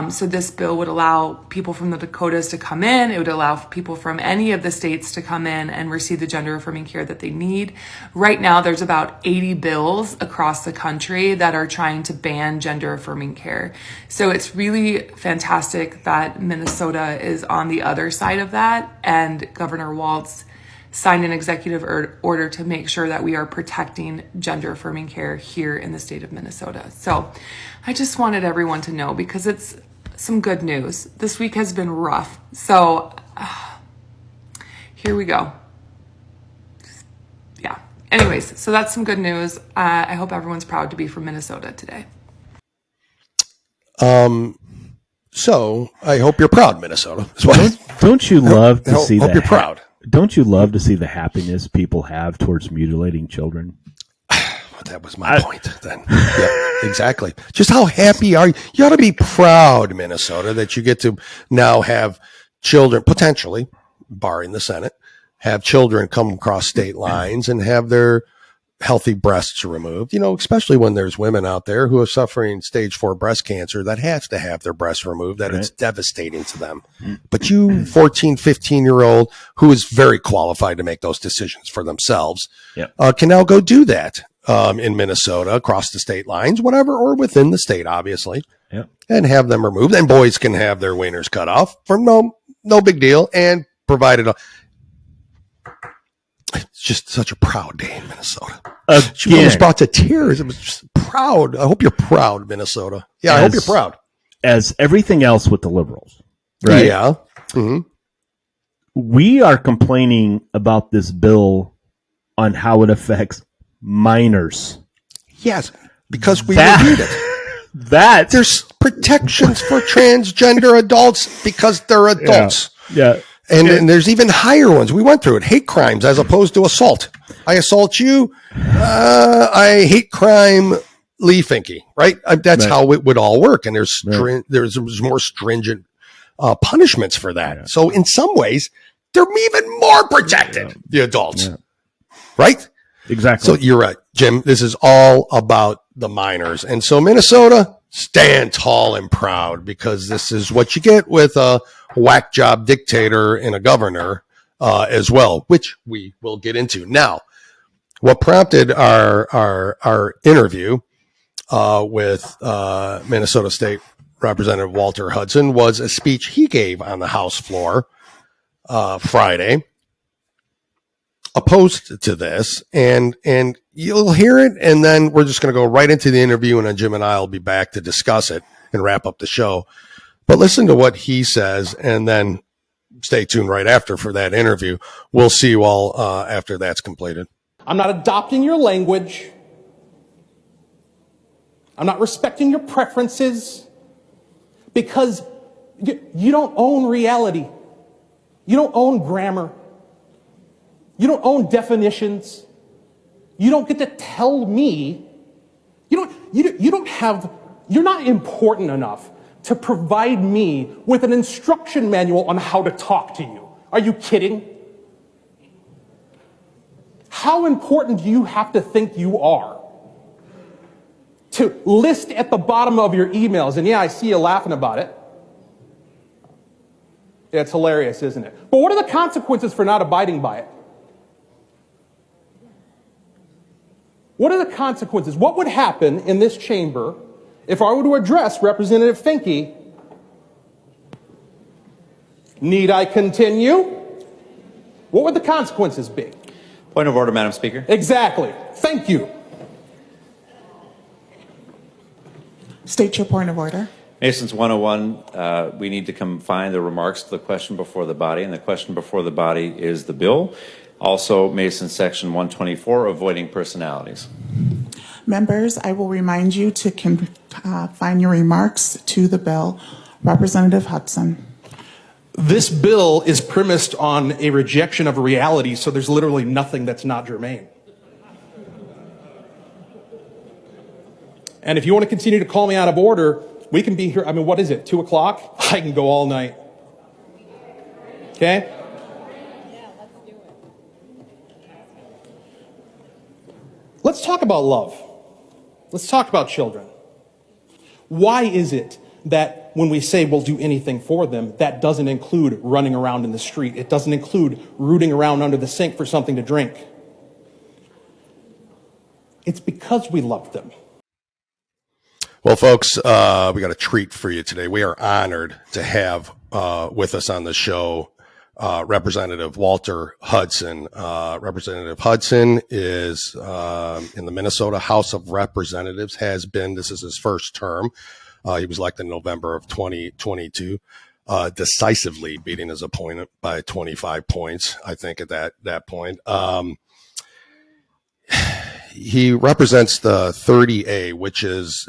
So this bill would allow people from the Dakotas to come in. It would allow people from any of the states to come in and receive the gender affirming care that they need. Right now, there's about 80 bills across the country that are trying to ban gender affirming care. So it's really fantastic that Minnesota is on the other side of that, and Governor Walz signed an executive order to make sure that we are protecting gender affirming care here in the state of Minnesota. So I just wanted everyone to know, because it's some good news. This week has been rough. So here we go. Yeah. Anyways, so that's some good news. I hope everyone's proud to be from Minnesota today. So I hope you're proud, Minnesota. Don't you love to see that? Hope you're proud. Don't you love to see the happiness people have towards mutilating children? That was my point then. Yeah, exactly. Just how happy are you? You ought to be proud, Minnesota, that you get to now have children, potentially, barring the Senate, have children come across state lines and have their healthy breasts removed, especially when there's women out there who are suffering stage 4 breast cancer that have to have their breasts removed, that it's devastating to them. But you 14, 15-year-old who is very qualified to make those decisions for themselves can now go do that in Minnesota, across the state lines, whatever, or within the state, obviously, and have them removed. And boys can have their wieners cut off for no big deal, and provided it's just such a proud day in Minnesota. She almost brought to tears. It was just proud. I hope you're proud, Minnesota. Yeah, I hope you're proud. As everything else with the liberals, right? Yeah. Mm-hmm. We are complaining about this bill on how it affects minors. Yes, because we That- reviewed it. That's There's protections for transgender adults because they're adults. yeah. And there's even higher ones. We went through it. Hate crimes as opposed to assault. I assault you. I hate crime Lee Finke, right? That's Right. how it would all work. And there's Right. there's more stringent punishments for that. Yeah. So in some ways, they're even more protected, the adults, right? Exactly. So you're right, Jim. This is all about the minors. And so Minnesota, stand tall and proud, because this is what you get with a whack job dictator and a governor as well, which we will get into. Now, what prompted our interview with Minnesota State Representative Walter Hudson was a speech he gave on the House floor Friday, opposed to this, and you'll hear it, and then we're just going to go right into the interview, and then Jim and I will be back to discuss it and wrap up the show. But listen to what he says, and then stay tuned right after for that interview. We'll see you all after that's completed. I'm not adopting your language. I'm not respecting your preferences, because you don't own reality. You don't own grammar. You don't own definitions. You don't get to tell me. You're not important enough to provide me with an instruction manual on how to talk to you. Are you kidding? How important do you have to think you are to list at the bottom of your emails? And yeah, I see you laughing about it. Yeah, it's hilarious, isn't it? But what are the consequences for not abiding by it? What are the consequences? What would happen in this chamber if I were to address Representative Finke? Need I continue? What would the consequences be? Point of order, Madam Speaker. Exactly. Thank you. State your point of order. Masons 101, we need to confine the remarks to the question before the body, and the question before the body is the bill. Also, Mason Section 124, avoiding personalities. Members, I will remind you to confine your remarks to the bill. Representative Hudson. This bill is premised on a rejection of reality, so there's literally nothing that's not germane. And if you want to continue to call me out of order, we can be here. I mean, what is it, 2 o'clock? I can go all night. Okay? Let's talk about love. Let's talk about children. Why is it that when we say we'll do anything for them, that doesn't include running around in the street? It doesn't include rooting around under the sink for something to drink. It's because we love them. Well, folks, we got a treat for you today. We are honored to have with us on the show Representative Walter Hudson. Representative Hudson is in the Minnesota House of Representatives, this is his first term. He was elected in November of 2022, decisively beating his opponent by 25 points, I think, at that point. He represents the 30A, which is,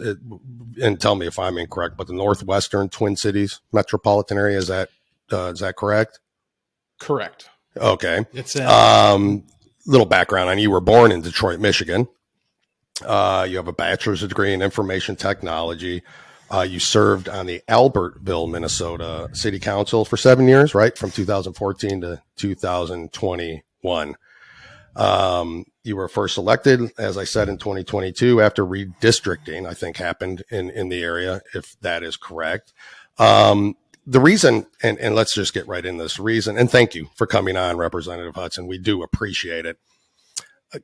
and tell me if I'm incorrect, but the Northwestern Twin Cities metropolitan area. Is that correct? Correct. Okay. It's little background on you. You were born in Detroit, Michigan. You have a bachelor's degree in information technology. You served on the Albertville, Minnesota City Council for 7 years, right? From 2014 to 2021. You were first elected, as I said, in 2022 after redistricting, I think, happened in the area, if that is correct. The reason, and let's just get right in this reason, and thank you for coming on, Representative Hudson. We do appreciate it.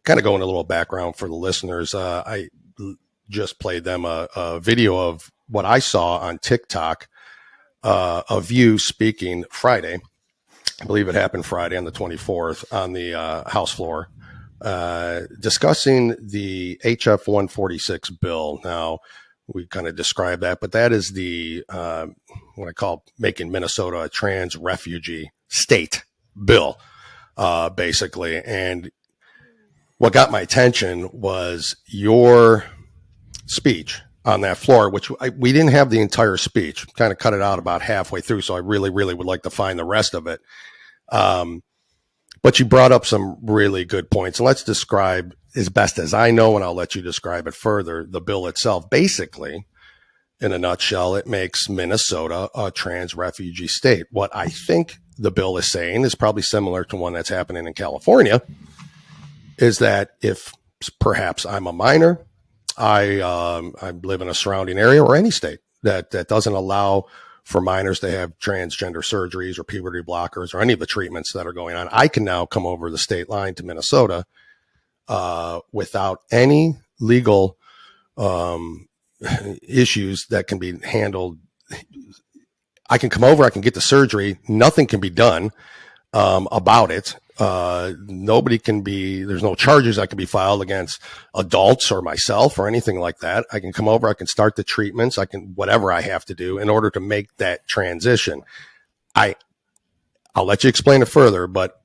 Kind of going a little background for the listeners. I just played them a video of what I saw on TikTok of you speaking Friday. I believe it happened Friday on the 24th on the House floor, discussing the HF 146 bill. Now, we kind of describe that, but that is the what I call making Minnesota a trans refugee state bill, basically. And what got my attention was your speech on that floor, which we didn't have the entire speech, kind of cut it out about halfway through. So I really, really would like to find the rest of it. But you brought up some really good points. And let's describe, as best as I know, and I'll let you describe it further, the bill itself. Basically, in a nutshell, it makes Minnesota a trans refugee state. What I think the bill is saying is probably similar to one that's happening in California, is that if perhaps I'm a minor, I live in a surrounding area or any state that doesn't allow for minors to have transgender surgeries or puberty blockers or any of the treatments that are going on, I can now come over the state line to Minnesota without any legal issues that can be handled. I can come over, I can get the surgery, nothing can be done about it. Nobody can be, there's no charges that can be filed against adults or myself or anything like that. I can come over, I can start the treatments, I can, whatever I have to do in order to make that transition. I'll let you explain it further, but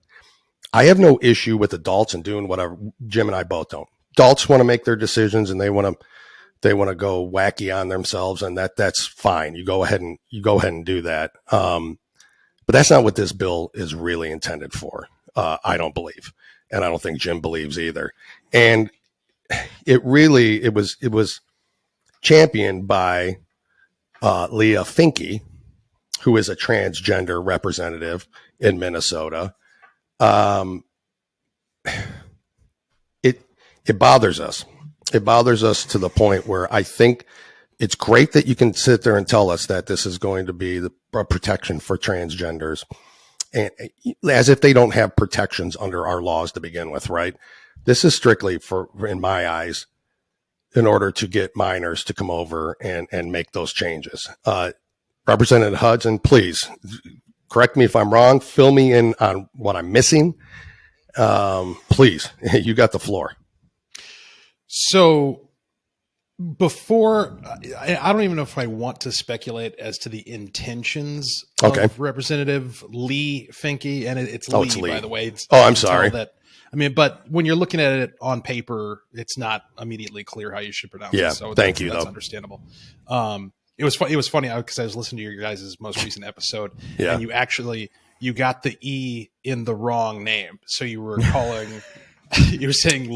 I have no issue with adults and doing whatever. Jim and I both don't. Adults want to make their decisions and they want to go wacky on themselves, and that's fine. You go ahead and do that. But that's not what this bill is really intended for. I don't believe, and I don't think Jim believes either. And it was championed by Leah Finke, who is a transgender representative in Minnesota. It bothers us. It bothers us to the point where I think it's great that you can sit there and tell us that this is going to be the protection for transgenders, and as if they don't have protections under our laws to begin with, right? This is strictly for, in my eyes, in order to get minors to come over and make those changes. Representative Hudson, please correct me if I'm wrong. Fill me in on what I'm missing. Please, you got the floor. So before, I don't even know if I want to speculate as to the intentions of Representative Lee Finke, and it's Lee, by the way. I'm sorry. But when you're looking at it on paper, it's not immediately clear how you should pronounce it. So thank you. That's understandable. It was funny because I was listening to your guys' most recent episode, and you got the E in the wrong name. So you were calling, you were saying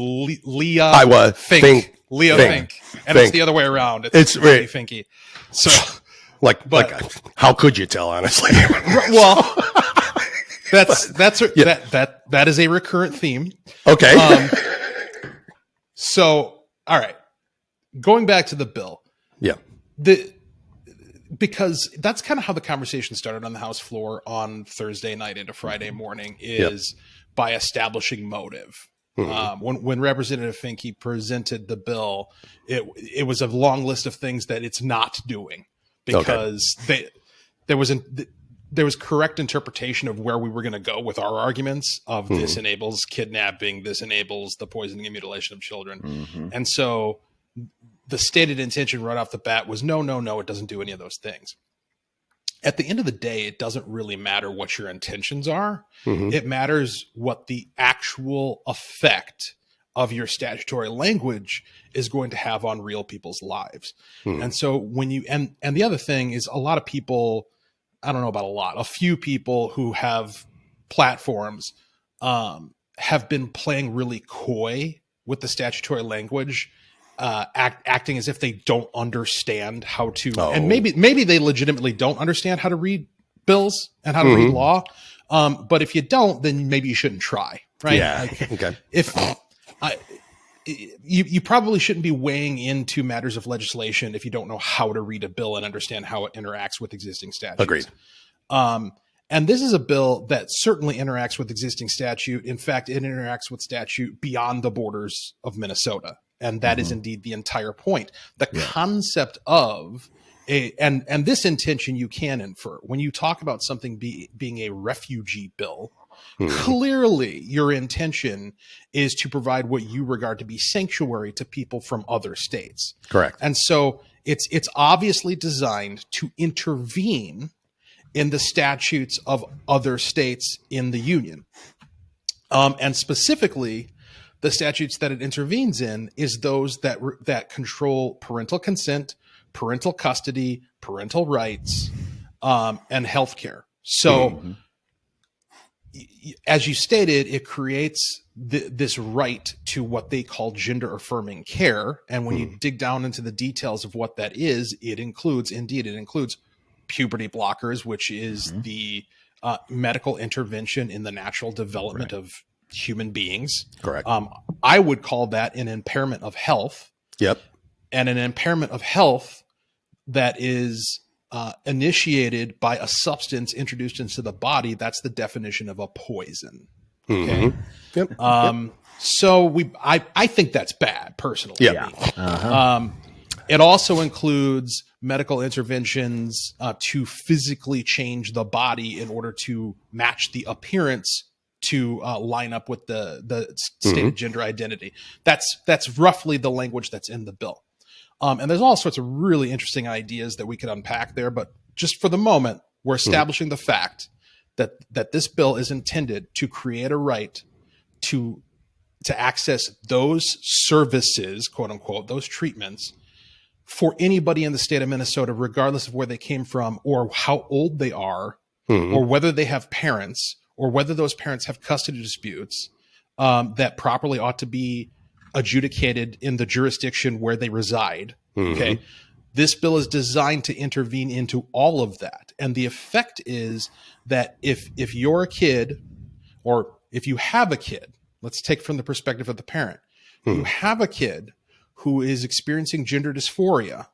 Leah. I was Fink. Leah Fink. And it's the other way around. It's really Finky. So like, how could you tell, honestly? Well, that is a recurrent theme. Okay. So, all right, going back to the bill. Yeah. Because that's kind of how the conversation started on the House floor on Thursday night into Friday morning is by establishing motive. When Representative Finke presented the bill, it was a long list of things that it's not doing because there was correct interpretation of where we were going to go with our arguments of this enables kidnapping, this enables the poisoning and mutilation of children. And so the stated intention right off the bat was no, it doesn't do any of those things. At the end of the day, it doesn't really matter what your intentions are. It matters what the actual effect of your statutory language is going to have on real people's lives. And so when you, and the other thing is a lot of people, I don't know about a lot, a few people who have platforms have been playing really coy with the statutory language, acting as if they don't understand how to, and maybe they legitimately don't understand how to read bills and how to read law. But if you don't, then maybe you shouldn't try, right? Yeah. You probably shouldn't be weighing into matters of legislation if you don't know how to read a bill and understand how it interacts with existing statutes. Agreed. And this is a bill that certainly interacts with existing statute. In fact, it interacts with statute beyond the borders of Minnesota. And that is indeed the entire point. The concept of and this intention you can infer when you talk about something being a refugee bill. Clearly, your intention is to provide what you regard to be sanctuary to people from other states. Correct. And so it's obviously designed to intervene in the statutes of other states in the union. And specifically, the statutes that it intervenes in is those that control parental consent, parental custody, parental rights, and healthcare. So, as you stated, it creates this right to what they call gender affirming care. And when you dig down into the details of what that is, it includes puberty blockers, which is the medical intervention in the natural development of human beings. Correct. I would call that an impairment of health. Yep. And an impairment of health that is initiated by a substance introduced into the body. That's the definition of a poison. Okay. Yep. So I think that's bad personally. Yeah. It also includes medical interventions to physically change the body in order to match the appearance to line up with the stated gender identity. That's roughly the language that's in the bill. And there's all sorts of really interesting ideas that we could unpack there. But just for the moment, we're establishing the fact that this bill is intended to create a right to access those services, quote unquote, those treatments for anybody in the state of Minnesota, regardless of where they came from or how old they are, or whether they have parents, or whether those parents have custody disputes that properly ought to be adjudicated in the jurisdiction where they reside. Okay. This bill is designed to intervene into all of that. And the effect is that if you're a kid, or if you have a kid, let's take from the perspective of the parent, you have a kid who is experiencing gender dysphoria,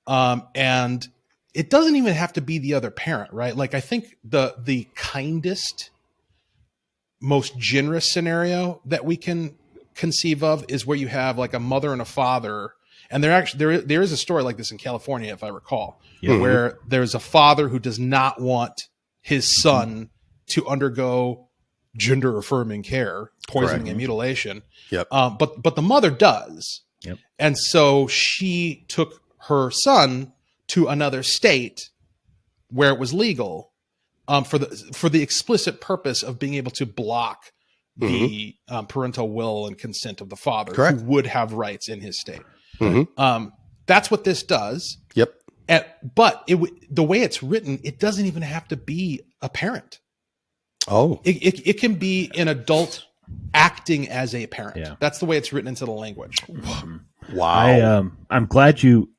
and it doesn't even have to be the other parent, right? Like, I think the kindest, most generous scenario that we can conceive of is where you have like a mother and a father. And there is a story like this in California, if I recall, where there's a father who does not want his son to undergo gender affirming care, poisoning and mutilation. But the mother does. And so she took her son to another state where it was legal, for the explicit purpose of being able to block the parental will and consent of the father, who would have rights in his state. That's what this does. Yep. But the way it's written, it doesn't even have to be a parent. Oh, it can be an adult acting as a parent. Yeah. That's the way it's written into the language. Wow. I'm glad you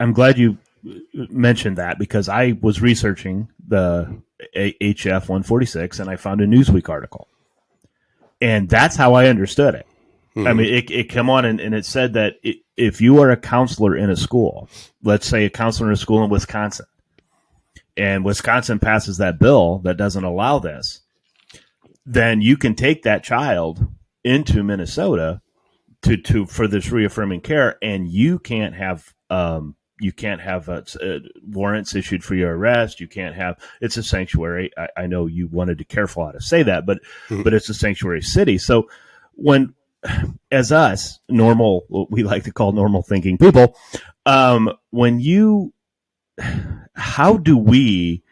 mentioned that, because I was researching the HF 146 and I found a Newsweek article, and that's how I understood it. I mean, it came on and it said that if you are a counselor in a school, let's say a counselor in a school in Wisconsin, and Wisconsin passes that bill that doesn't allow this, then you can take that child into Minnesota for this reaffirming care, and you can't have warrants issued for your arrest. You can't have, it's a sanctuary. I know you wanted to be careful how to say that, but it's a sanctuary city. So when, as us, normal, what we like to call normal thinking people, how do we,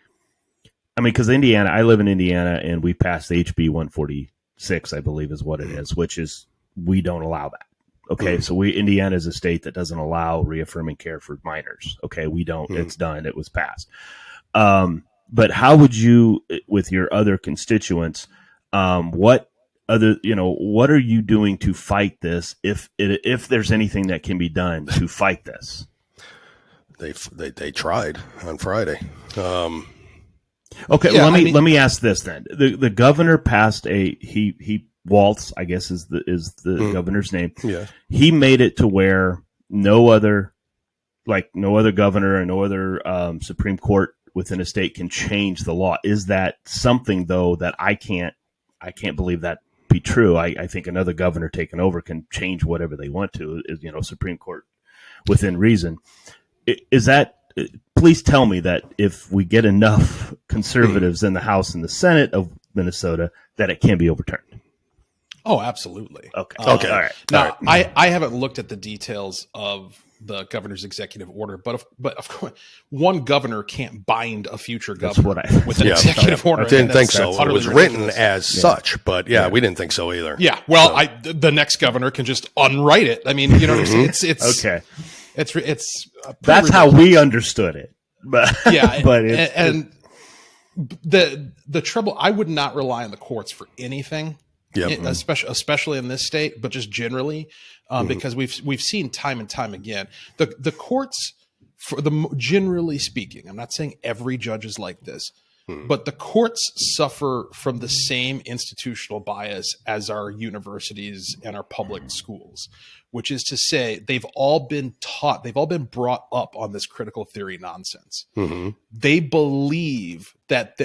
I mean, because Indiana, I live in Indiana, and we passed HB 146, I believe is what it is, which is, we don't allow that. Okay, so Indiana is a state that doesn't allow reaffirming care for minors. Okay, we don't. It's done. It was passed. But how would you, with your other constituents, what are you doing to fight this? If there's anything that can be done to fight this, they tried on Friday. Okay, let me ask this then. The governor passed he Waltz, I guess is the governor's name. Yeah. He made it to where no other governor and no other Supreme Court within a state can change the law. Is that something, though, that I can't believe that be true? I think another governor taking over can change whatever they want to, Supreme Court within reason. Is that, please tell me that if we get enough conservatives in the House and the Senate of Minnesota, that it can be overturned. Oh, absolutely. Okay. Okay. All right. Now, I haven't looked at the details of the governor's executive order. But of course, one governor can't bind a future governor with an executive order. I didn't think so. It was written as such, but we didn't think so either. Yeah. Well, the next governor can just unwrite it. I mean, you know what I'm saying? It's okay. It's that's how we understood it. But yeah, but the trouble, I would not rely on the courts for anything. Especially in this state, but just generally, because we've seen time and time again, the courts, generally speaking, I'm not saying every judge is like this, but the courts suffer from the same institutional bias as our universities and our public schools, which is to say they've all been brought up on this critical theory nonsense. They believe that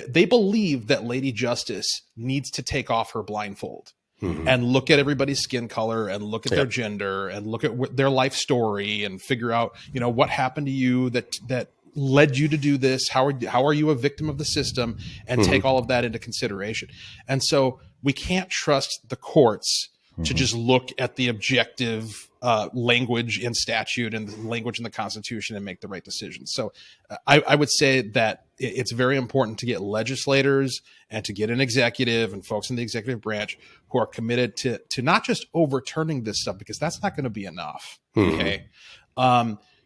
Lady Justice needs to take off her blindfold and look at everybody's skin color and look at their gender and look at their life story and figure out, what happened to you that led you to do this. How are you a victim of the system, and take all of that into consideration. And so we can't trust the courts to just look at the objective language in statute and the language in the Constitution and make the right decision. So I would say that it's very important to get legislators and to get an executive and folks in the executive branch who are committed to not just overturning this stuff, because that's not going to be enough. Okay.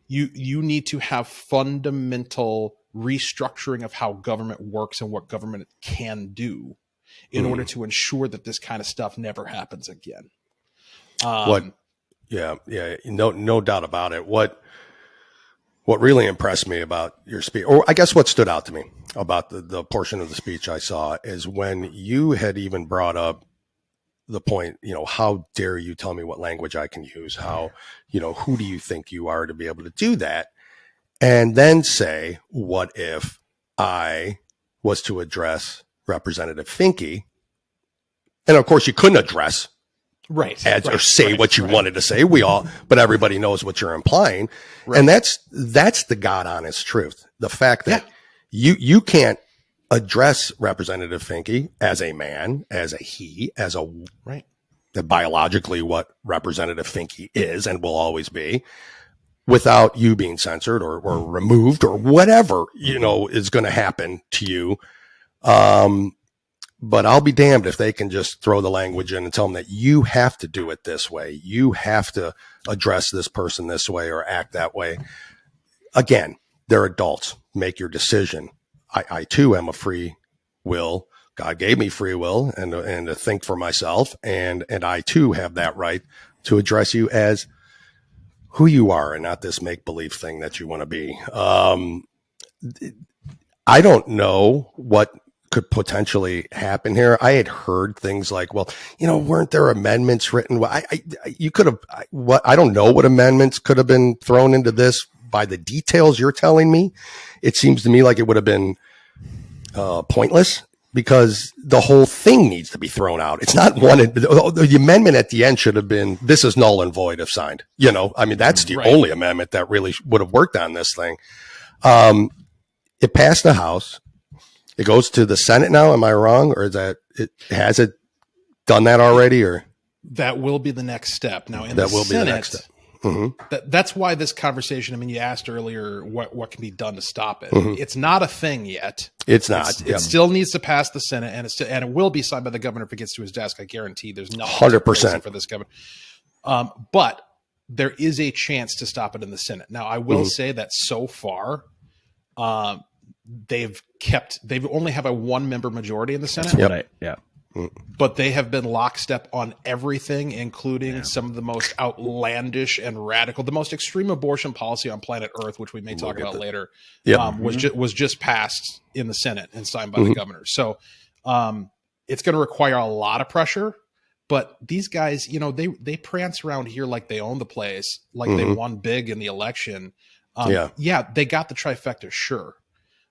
You need to have fundamental restructuring of how government works and what government can do in order to ensure that this kind of stuff never happens again. No doubt about it. What really impressed me about your speech, or I guess what stood out to me about the portion of the speech I saw, is when you had even brought up the point, how dare you tell me what language I can use? How, who do you think you are to be able to do that? And then say, what if I was to address Representative Finke? And of course you couldn't address or say what you wanted to say. But everybody knows what you're implying. Right. And that's the God honest truth. The fact that you can't address Representative Finke as a man, as a he, as a biologically what Representative Finke is and will always be, without you being censored or removed or whatever, is going to happen to you. But I'll be damned if they can just throw the language in and tell them that you have to do it this way. You have to address this person this way or act that way. Again, they're adults. Make your decision. I too am a free will. God gave me free will and to think for myself. And I too have that right to address you as who you are and not this make-believe thing that you want to be. I don't know what could potentially happen here. I had heard things like, well, weren't there amendments written? Well, you could have, I don't know what amendments could have been thrown into this by the details you're telling me. It seems to me like it would have been pointless, because the whole thing needs to be thrown out. It's not the amendment at the end should have been, this is null and void if signed. That's the only amendment that really would have worked on this thing. It passed the House. It goes to the Senate now. Am I wrong? Or has it done that already? Or that will be the next step. Now, the next step. That's why this conversation, you asked earlier what can be done to stop it. It's not a thing yet. It's not. It still needs to pass the Senate, and it will be signed by the governor if it gets to his desk. I guarantee there's no 100% for this governor. But there is a chance to stop it in the Senate. Now, I will say that so far, they only have a 1-member majority in the Senate. But they have been lockstep on everything, including some of the most outlandish and radical, the most extreme abortion policy on planet Earth, which we may talk about later, was just passed in the Senate and signed by the governor. So it's going to require a lot of pressure. But these guys, they prance around here like they own the place, like they won big in the election. They got the trifecta, sure.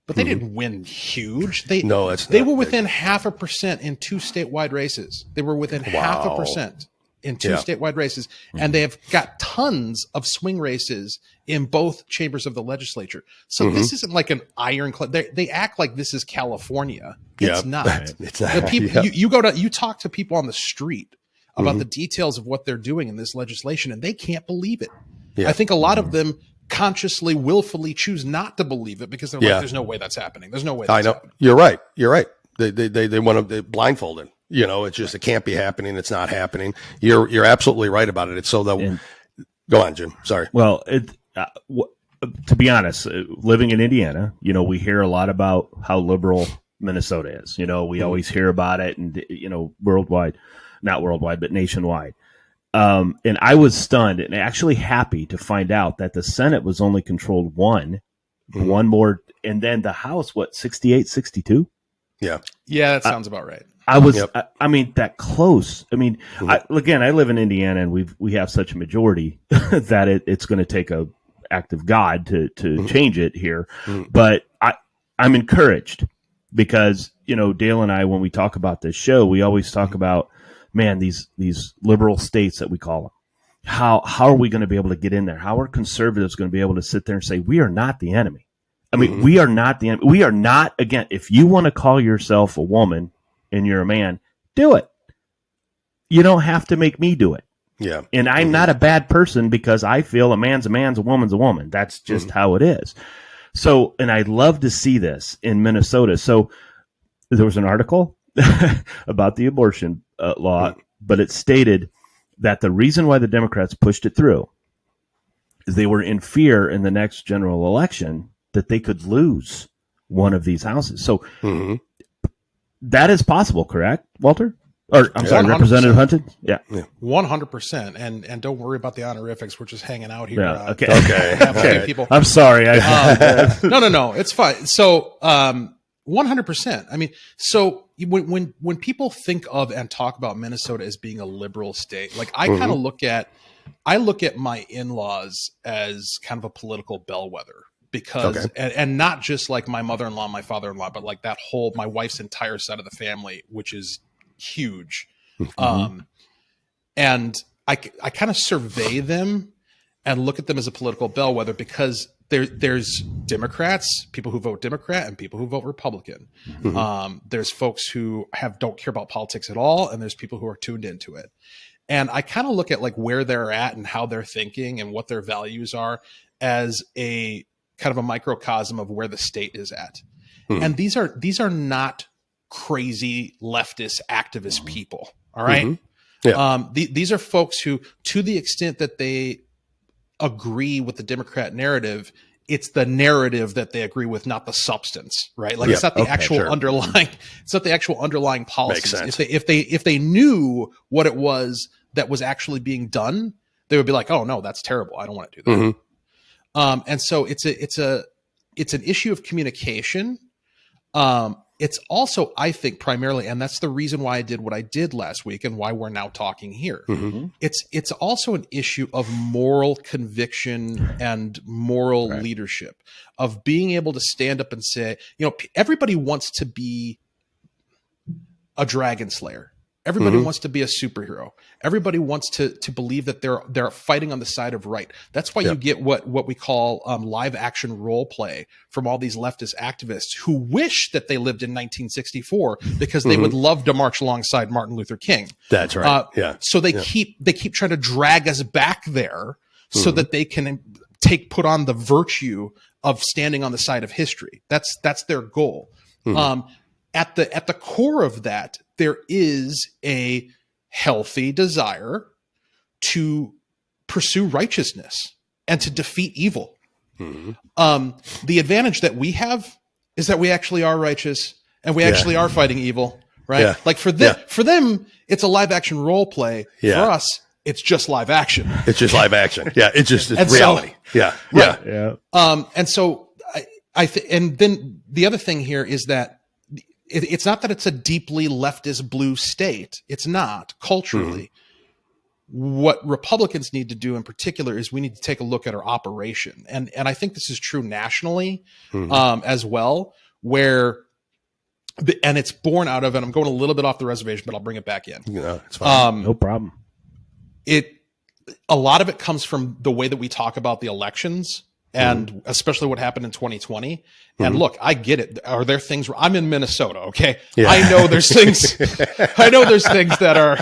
But they didn't win huge. They were within 0.5% in 2 statewide races. They were within 0.5% in 2 statewide races. And they have got tons of swing races in both chambers of the legislature. So this isn't like an ironclad. They act like this is California. It's not. It's not. You talk to people on the street about the details of what they're doing in this legislation, and they can't believe it. Yeah. I think a lot of them consciously, willfully choose not to believe it because they're like, there's no way that's happening. There's no way that's happening. You're right. You're right. They want to blindfolded. It's just, it can't be happening. It's not happening. You're absolutely right about it. It's so that, go on, Jim. Sorry. Well, to be honest, living in Indiana, we hear a lot about how liberal Minnesota is. We always hear about it, and not worldwide, but nationwide. And I was stunned and actually happy to find out that the Senate was only controlled one more, and then the House, 68, 62? Yeah. Yeah, that sounds about right. I was, I mean, that close. I mean, again, I live in Indiana, and we have such a majority that it's going to take a act of God to change it here. But I'm encouraged because, Dale and I, when we talk about this show, we always talk about, man, these liberal states that we call them. How are we going to be able to get in there? How are conservatives going to be able to sit there and say, we are not the enemy? I mean, we are not the enemy. We are not, again, if you want to call yourself a woman and you're a man, do it. You don't have to make me do it. Yeah. And I'm not a bad person because I feel a man's a man's, a woman's a woman. That's just how it is. So, and I love to see this in Minnesota. So there was an article about the abortion law, but it stated that the reason why the Democrats pushed it through is they were in fear in the next general election that they could lose one of these houses. So that is possible, correct, Walter? Or I'm sorry, 100%. Representative Hudson? Yeah. 100%. And don't worry about the honorifics. We're just hanging out here. Yeah. Okay. People. I'm sorry. No. It's fine. So, 100%. I mean, so when people think of and talk about Minnesota as being a liberal state, like I kind of look at my in-laws as kind of a political bellwether. Because and not just like my mother-in-law, my father-in-law, but like that whole my wife's entire side of the family, which is huge. And I kind of survey them and look at them as a political bellwether because there's Democrats, people who vote Democrat, and people who vote Republican. There's folks who don't care about politics at all, and there's people who are tuned into it. And I kind of look at like where they're at and how they're thinking and what their values are as a kind of a microcosm of where the state is at. And these are not crazy leftist activist people. All right. These are folks who, to the extent that they agree with the Democrat narrative, it's the narrative that they agree with, not the substance, right? Like it's not the actual underlying, it's not the actual underlying policies. If they knew what it was that was actually being done, they would be like, oh no, that's terrible. I don't want to do that. And so it's an issue of communication. It's also, I think, primarily, and that's the reason why I did what I did last week and why we're now talking here. It's also an issue of moral conviction and moral leadership, of being able to stand up and say, everybody wants to be a dragon slayer. Everybody wants to be a superhero. Everybody wants to believe that they're fighting on the side of right. That's why you get what we call live action role play from all these leftist activists who wish that they lived in 1964 because they would love to march alongside Martin Luther King. That's right. So they keep trying to drag us back there so that they can put on the virtue of standing on the side of history. That's their goal. At the core of that, there is a healthy desire to pursue righteousness and to defeat evil. The advantage that we have is that we actually are righteous and we actually are fighting evil, right? Like for them, it's a live action role play. For us, it's just live action. It's just live action. Yeah. It's reality. And so and then the other thing here is that it's not that it's a deeply leftist blue state. It's not culturally. What Republicans need to do in particular is we need to take a look at our operation. And I think this is true nationally as well, and it's born out of, and I'm going a little bit off the reservation, but I'll bring it back in. Yeah, it's fine. No problem. A lot of it comes from the way that we talk about the elections. And especially what happened in 2020. And look, I get it. Are there things I'm in Minnesota? Okay. I know there's things, that are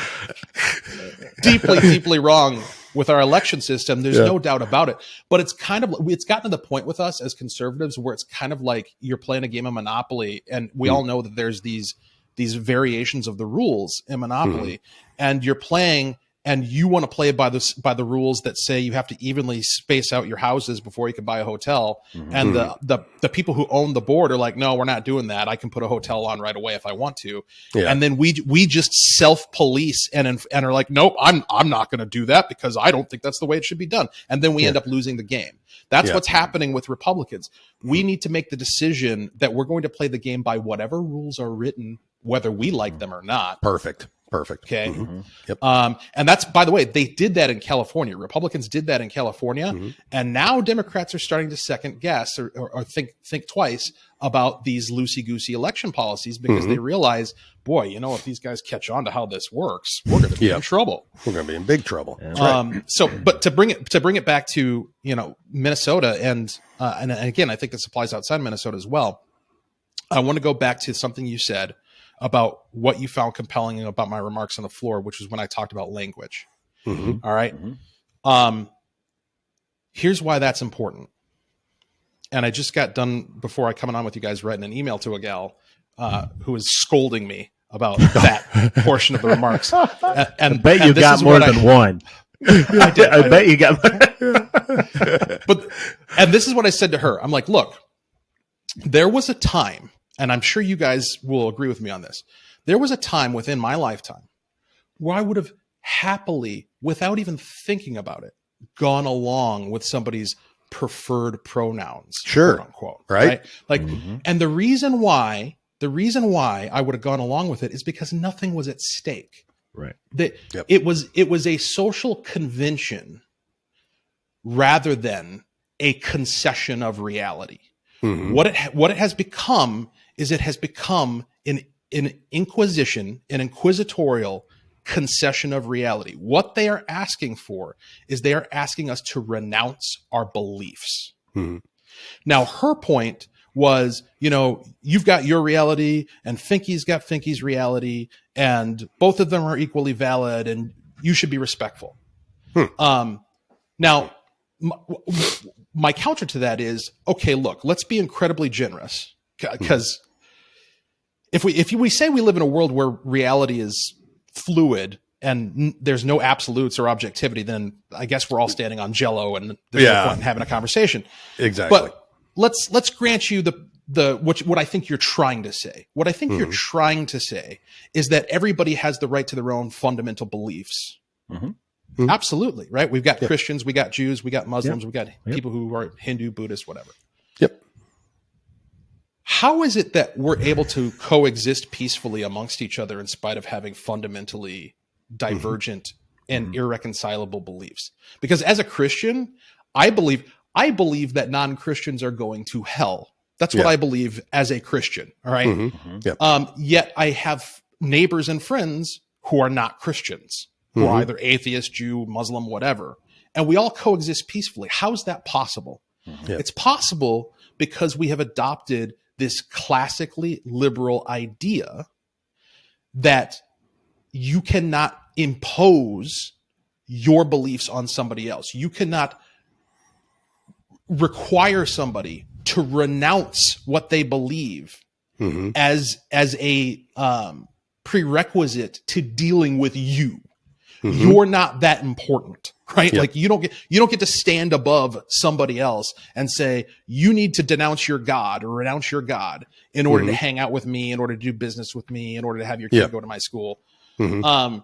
deeply, deeply wrong with our election system. There's no doubt about it. But it's gotten to the point with us as conservatives where it's kind of like you're playing a game of Monopoly, and we all know that there's these variations of the rules in Monopoly, and you're playing, and you want to play by the rules that say you have to evenly space out your houses before you can buy a hotel. And the people who own the board are like, no, we're not doing that. I can put a hotel on right away if I want to. Yeah. And then we just self-police and are like, nope, I'm not going to do that because I don't think that's the way it should be done. And then we end up losing the game. That's what's happening with Republicans. We need to make the decision that we're going to play the game by whatever rules are written, whether we like them or not. Perfect. Okay. Yep. And that's, by the way, they did that in California. Republicans did that in California. And now Democrats are starting to second guess or think twice about these loosey-goosey election policies because they realize, boy, if these guys catch on to how this works, we're going to be in trouble. We're going to be in big trouble. But to bring it back to, Minnesota and again, I think this applies outside Minnesota as well. I want to go back to something you said about what you found compelling about my remarks on the floor, which was when I talked about language. All right. Here's why that's important. And I just got done before I coming on with you guys writing an email to a gal who was scolding me about that portion of the remarks. And I bet you got more than one. I did. I bet you got. And this is what I said to her. I'm like, look, there was a time, and I'm sure you guys will agree with me on this. There was a time within my lifetime where I would have happily, without even thinking about it, gone along with somebody's preferred pronouns, sure, quote unquote, right? Like, and the reason why I would have gone along with it is because nothing was at stake. Right. It was a social convention rather than a concession of reality. What it has become is it has become an inquisitorial concession of reality. What they are asking for is they are asking us to renounce our beliefs. Now, her point was, you've got your reality and Finky's got Finky's reality, and both of them are equally valid, and you should be respectful. Now, my counter to that is, okay, look, let's be incredibly generous, because if we say we live in a world where reality is fluid and there's no absolutes or objectivity, then I guess we're all standing on Jell-O, and there's no point in having a conversation. Exactly. But let's grant you what I think you're trying to say. What I think you're trying to say is that everybody has the right to their own fundamental beliefs. Absolutely, right? We've got Christians, we got Jews, we got Muslims, we got people who are Hindu, Buddhist, whatever. How is it that we're able to coexist peacefully amongst each other in spite of having fundamentally divergent and irreconcilable beliefs? Because as a Christian, I believe that non-Christians are going to hell. That's what I believe as a Christian. All right. Yet I have neighbors and friends who are not Christians, who are either atheist, Jew, Muslim, whatever. And we all coexist peacefully. How is that possible? It's possible because we have adopted this classically liberal idea that you cannot impose your beliefs on somebody else. You cannot require somebody to renounce what they believe as a prerequisite to dealing with you. You're not that important, right? Like you don't get to stand above somebody else and say, you need to denounce your God or renounce your God in order to hang out with me, in order to do business with me, in order to have your kid go to my school. And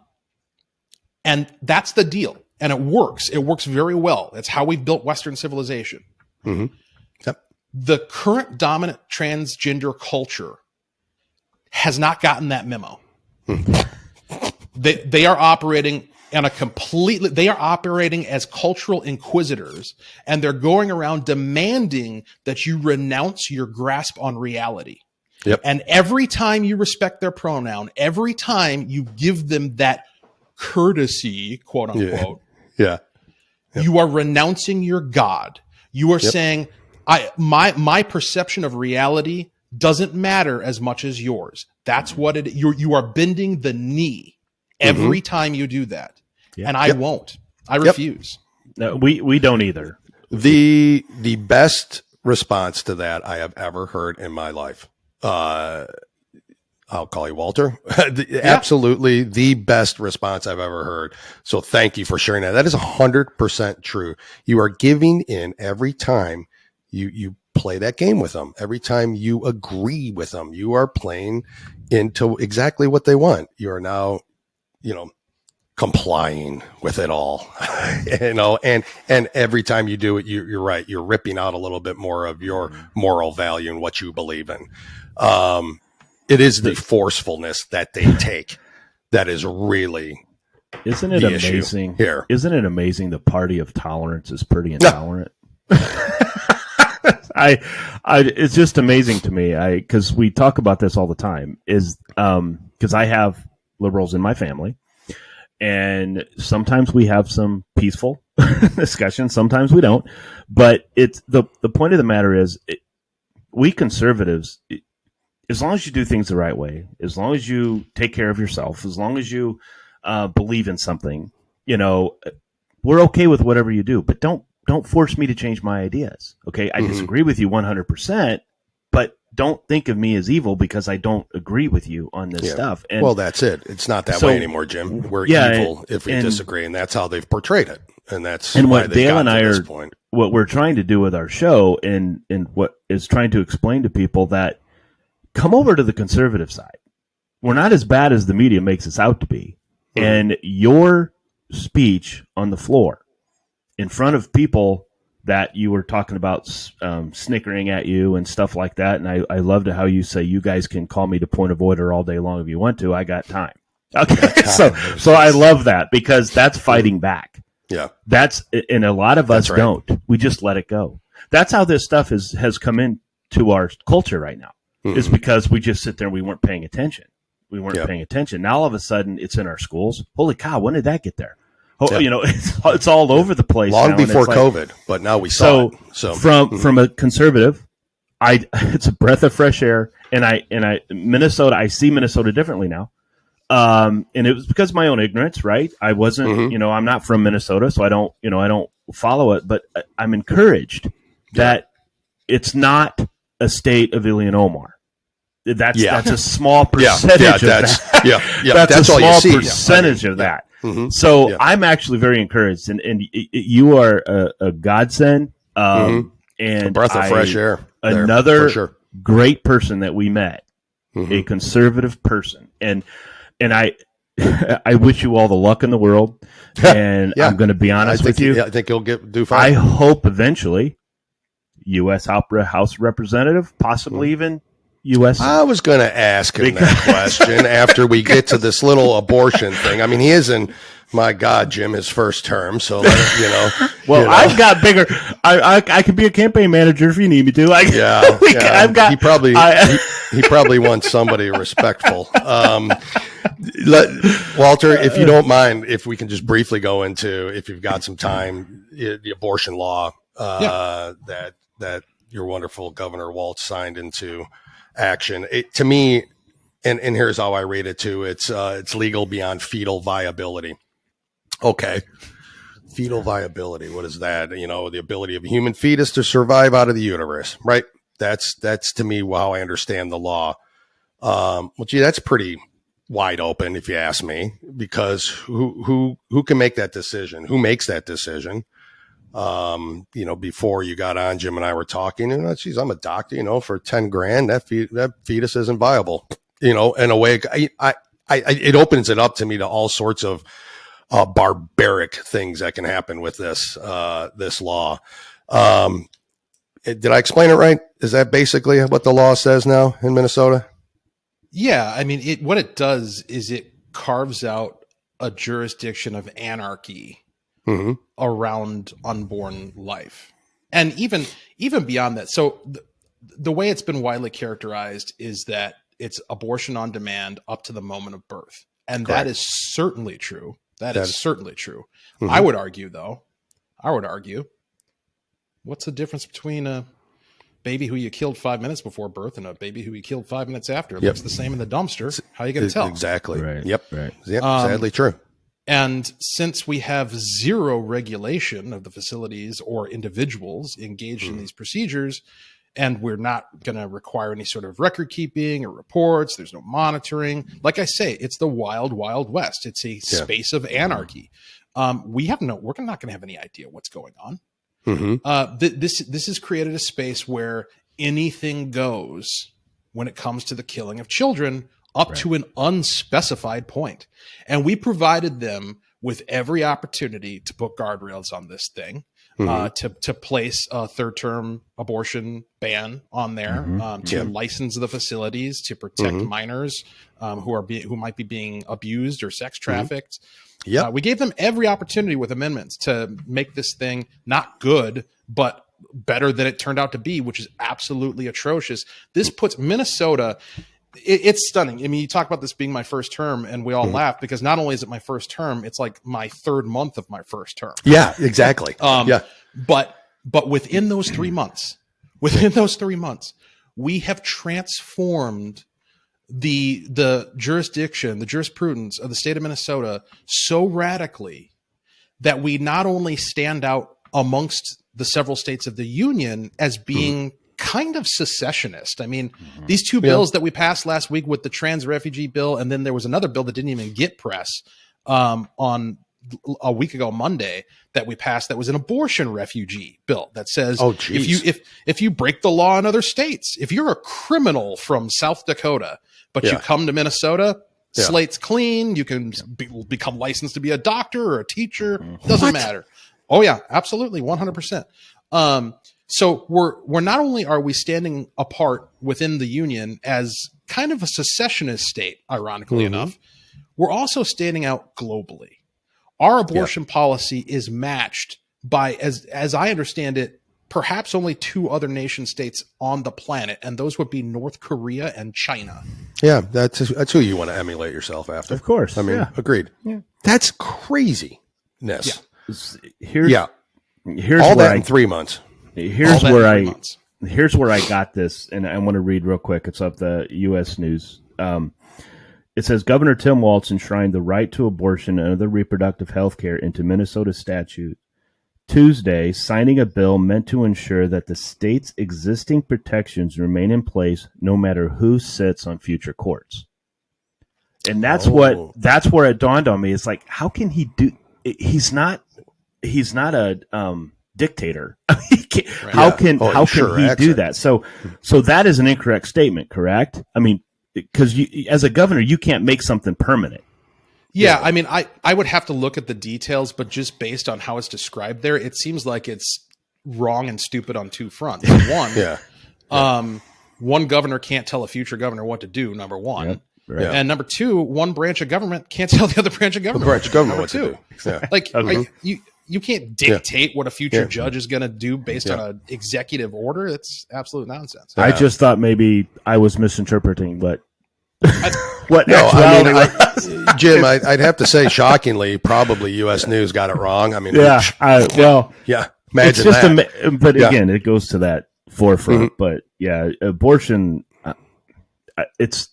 that's the deal. And it works. It works very well. That's how we've built Western civilization. The current dominant transgender culture has not gotten that memo. They are operating they are operating as cultural inquisitors, and they're going around demanding that you renounce your grasp on reality. And every time you respect their pronoun, every time you give them that courtesy, quote unquote, you are renouncing your God. You are saying, my perception of reality doesn't matter as much as yours. That's what you are bending the knee every time you do that. And I won't. I refuse. No, we don't either. The best response to that I have ever heard in my life. I'll call you Walter. Absolutely the best response I've ever heard. So thank you for sharing that. That is 100% true. You are giving in every time you play that game with them. Every time you agree with them, you are playing into exactly what they want. You are now, complying with it all, and every time you do it, you're right. You're ripping out a little bit more of your moral value and what you believe in. It is the forcefulness that they take that is really, isn't it amazing here? Isn't it amazing? The party of tolerance is pretty intolerant. It's just amazing to me. Because we talk about this all the time. Because I have liberals in my family, and sometimes we have some peaceful discussions. Sometimes we don't. But it's the point of the matter is, we conservatives, as long as you do things the right way, as long as you take care of yourself, as long as you believe in something, we're okay with whatever you do. But don't force me to change my ideas. Okay, I disagree with you 100%, but don't think of me as evil because I don't agree with you on this stuff. And well, that's it. It's not that way anymore, Jim. We're evil if we disagree, and that's how they've portrayed it. And that's what Dale and I are. What we're trying to do with our show, and what is trying to explain to people that come over to the conservative side. We're not as bad as the media makes us out to be. Mm-hmm. And your speech on the floor in front of people that you were talking about snickering at you and stuff like that. And I loved how you say, you guys can call me to point of order all day long if you want to. I got time. Okay. So I love that because that's fighting back. Yeah. And a lot of us don't. We just let it go. That's how this stuff has come into our culture right now. Mm-hmm. Is because we just sit there and we weren't paying attention. Paying attention. Now all of a sudden it's in our schools. Holy cow, when did that get there? It's all over the place. Long before COVID, but now we saw it. So from a conservative, it's a breath of fresh air. And Minnesota, I see Minnesota differently now. And it was because of my own ignorance, right? I wasn't, I'm not from Minnesota, so I don't follow it, but I'm encouraged that it's not a state of Ilhan Omar. That's a small percentage of that. That's a small percentage of that. Mm-hmm. So I'm actually very encouraged, and you are a godsend, and a breath of fresh air. Another great person that we met, a conservative person, and I wish you all the luck in the world. And I'm going to be honest with you. I think you'll do fine. I hope eventually, U.S. House Representative, possibly even U.S. I was going to ask him that question after we get to this little abortion thing. I mean, he is in, my God, Jim, his first term. So, Well, I've got bigger. I could be a campaign manager if you need me to. I've got. He probably wants somebody respectful. Walter, if you don't mind, if we can just briefly go into, if you've got some time, the abortion law that your wonderful Governor Walz signed into action. To me, and here's how I read it too. It's legal beyond fetal viability. Okay. Fetal viability. What is that? The ability of a human fetus to survive out of the uterus, right? That's to me how I understand the law. That's pretty wide open if you ask me, because who can make that decision? Who makes that decision? Before you got on, Jim and I were talking, geez, I'm a doctor, for 10 grand, that fetus isn't viable, in a way. It opens it up to me to all sorts of barbaric things that can happen with this law. Did I explain it right? Is that basically what the law says now in Minnesota? Yeah. I mean, what it does is it carves out a jurisdiction of anarchy around unborn life. And even beyond that. So the way it's been widely characterized is that it's abortion on demand up to the moment of birth. And Correct. That is certainly true. That is certainly true. Mm-hmm. I would argue, what's the difference between a baby who you killed 5 minutes before birth and a baby who you killed 5 minutes after? It looks the same in the dumpster. How are you going to tell? Exactly. Right. Yep. Right. Yep. Sadly true. And since we have zero regulation of the facilities or individuals engaged in these procedures, and we're not going to require any sort of record keeping or reports, there's no monitoring. Like I say, it's the wild, wild west. It's a space of anarchy. We're not going to have any idea what's going on. This has created a space where anything goes when it comes to the killing of children, up to an unspecified point. And we provided them with every opportunity to put guardrails on this thing, to place a third-term abortion ban on there, to license the facilities, to protect minors who might be being abused or sex trafficked. We gave them every opportunity with amendments to make this thing not good, but better than it turned out to be, which is absolutely atrocious. This puts Minnesota... It's stunning. I mean, you talk about this being my first term, and we all laugh because not only is it my first term, it's like my third month of my first term. Yeah, exactly. But within those 3 months, we have transformed the jurisdiction, the jurisprudence of the state of Minnesota so radically that we not only stand out amongst the several states of the union as being kind of secessionist. I mean, these two bills that we passed last week with the trans refugee bill, and then there was another bill that didn't even get press on a week ago Monday that we passed that was an abortion refugee bill that says if you break the law in other states, if you're a criminal from South Dakota but you come to Minnesota, slate's clean, you can become licensed to be a doctor or a teacher, doesn't matter. Oh yeah, absolutely, 100%. So we're not only are we standing apart within the union as kind of a secessionist state, ironically enough, we're also standing out globally. Our abortion policy is matched by, as I understand it, perhaps only two other nation states on the planet, and those would be North Korea and China. Yeah, that's who you want to emulate yourself after. Of course. I mean, agreed. Yeah. That's craziness. Here's all that in 3 months. Here's where I got this, and I want to read real quick. It's up the U.S. News. It says Governor Tim Walz enshrined the right to abortion and other reproductive health care into Minnesota statute Tuesday, signing a bill meant to ensure that the state's existing protections remain in place no matter who sits on future courts. And that's where it dawned on me. It's like, how can he do? He's not a dictator. How can he do that? So that is an incorrect statement, correct? I mean, because as a governor, you can't make something permanent. Yeah, I mean, I would have to look at the details, but just based on how it's described there, it seems like it's wrong and stupid on two fronts. One, one governor can't tell a future governor what to do, number one. Yep. Right. And number two, one branch of government can't tell the other branch of government what to do. Yeah. Like, you can't dictate what a future judge is going to do based on an executive order. It's absolute nonsense. I just thought maybe I was misinterpreting what. Jim, I'd have to say, shockingly, probably U.S. News got it wrong. I mean, imagine it's just that. But again, it goes to that forefront. But abortion, it's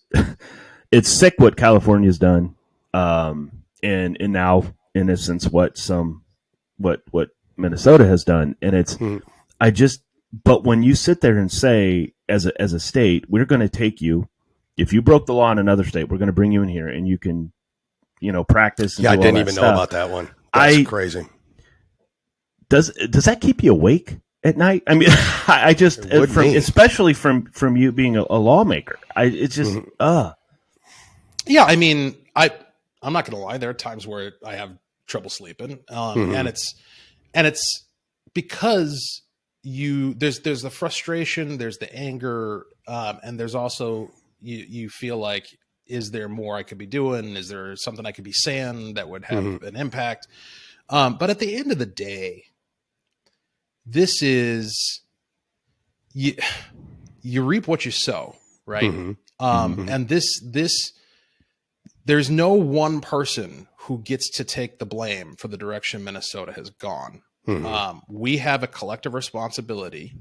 sick what California's done, and now in essence what Minnesota has done, and it's But when you sit there and say, as a state, we're going to take you. If you broke the law in another state, we're going to bring you in here and you can, practice. And I didn't even know about that one. That's crazy. Does that keep you awake at night? I mean, especially from you being a lawmaker. It's just, Yeah, I mean, I'm not going to lie. There are times where I have trouble sleeping, and it's because there's the frustration, there's the anger, and there's also. You feel like, is there more I could be doing? Is there something I could be saying that would have an impact? But at the end of the day, this is you reap what you sow, right? And this there's no one person who gets to take the blame for the direction Minnesota has gone. We have a collective responsibility.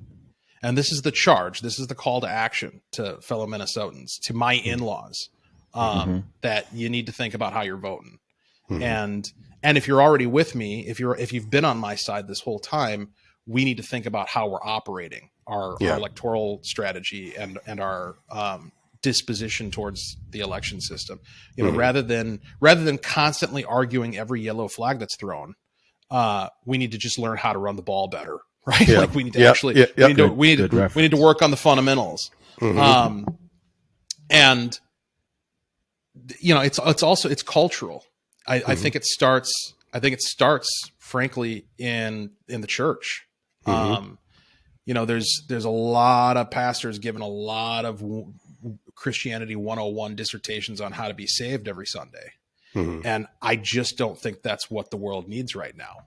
And this is the charge. This is the call to action to fellow Minnesotans, to my in-laws, that you need to think about how you're voting. And if you're already with me, if you've been on my side this whole time, we need to think about how we're operating our electoral strategy and our disposition towards the election system. You know, rather than constantly arguing every yellow flag that's thrown, we need to just learn how to run the ball better, right? Yeah. Like we need to we need to work on the fundamentals. And you know, it's also cultural. I think it starts frankly in the church. You know, there's a lot of pastors giving a lot of Christianity 101 dissertations on how to be saved every Sunday. And I just don't think that's what the world needs right now.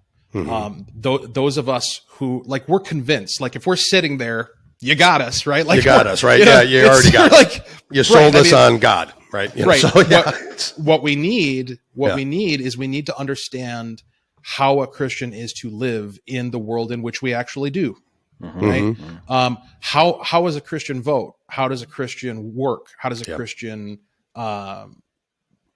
Those of us who, like, we're convinced, like, if we're sitting there, you got us, right? Like, you got us, right? You know, you already got like, you sold us on God, right? You know, right. So, What we need is we need to understand how a Christian is to live in the world in which we actually do. Right? How does a Christian vote? How does a Christian work? How does a Christian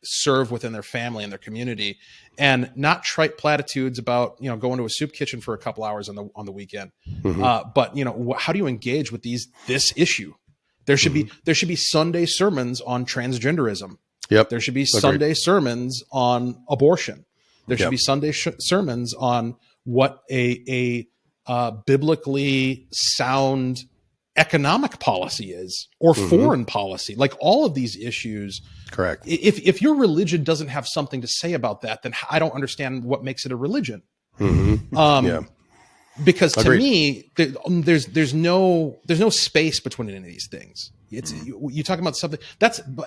serve within their family and their community? And not trite platitudes about, you know, going to a soup kitchen for a couple hours on the weekend. But, you know, how do you engage with this issue? There should be Sunday sermons on transgenderism. There should be Sunday sermons on abortion. There should be Sunday sermons on what a biblically sound economic policy is, or foreign policy. Like, all of these issues. Correct. If your religion doesn't have something to say about that, then I don't understand what makes it a religion. Because to me, there's no space between any of these things. It's you talk about something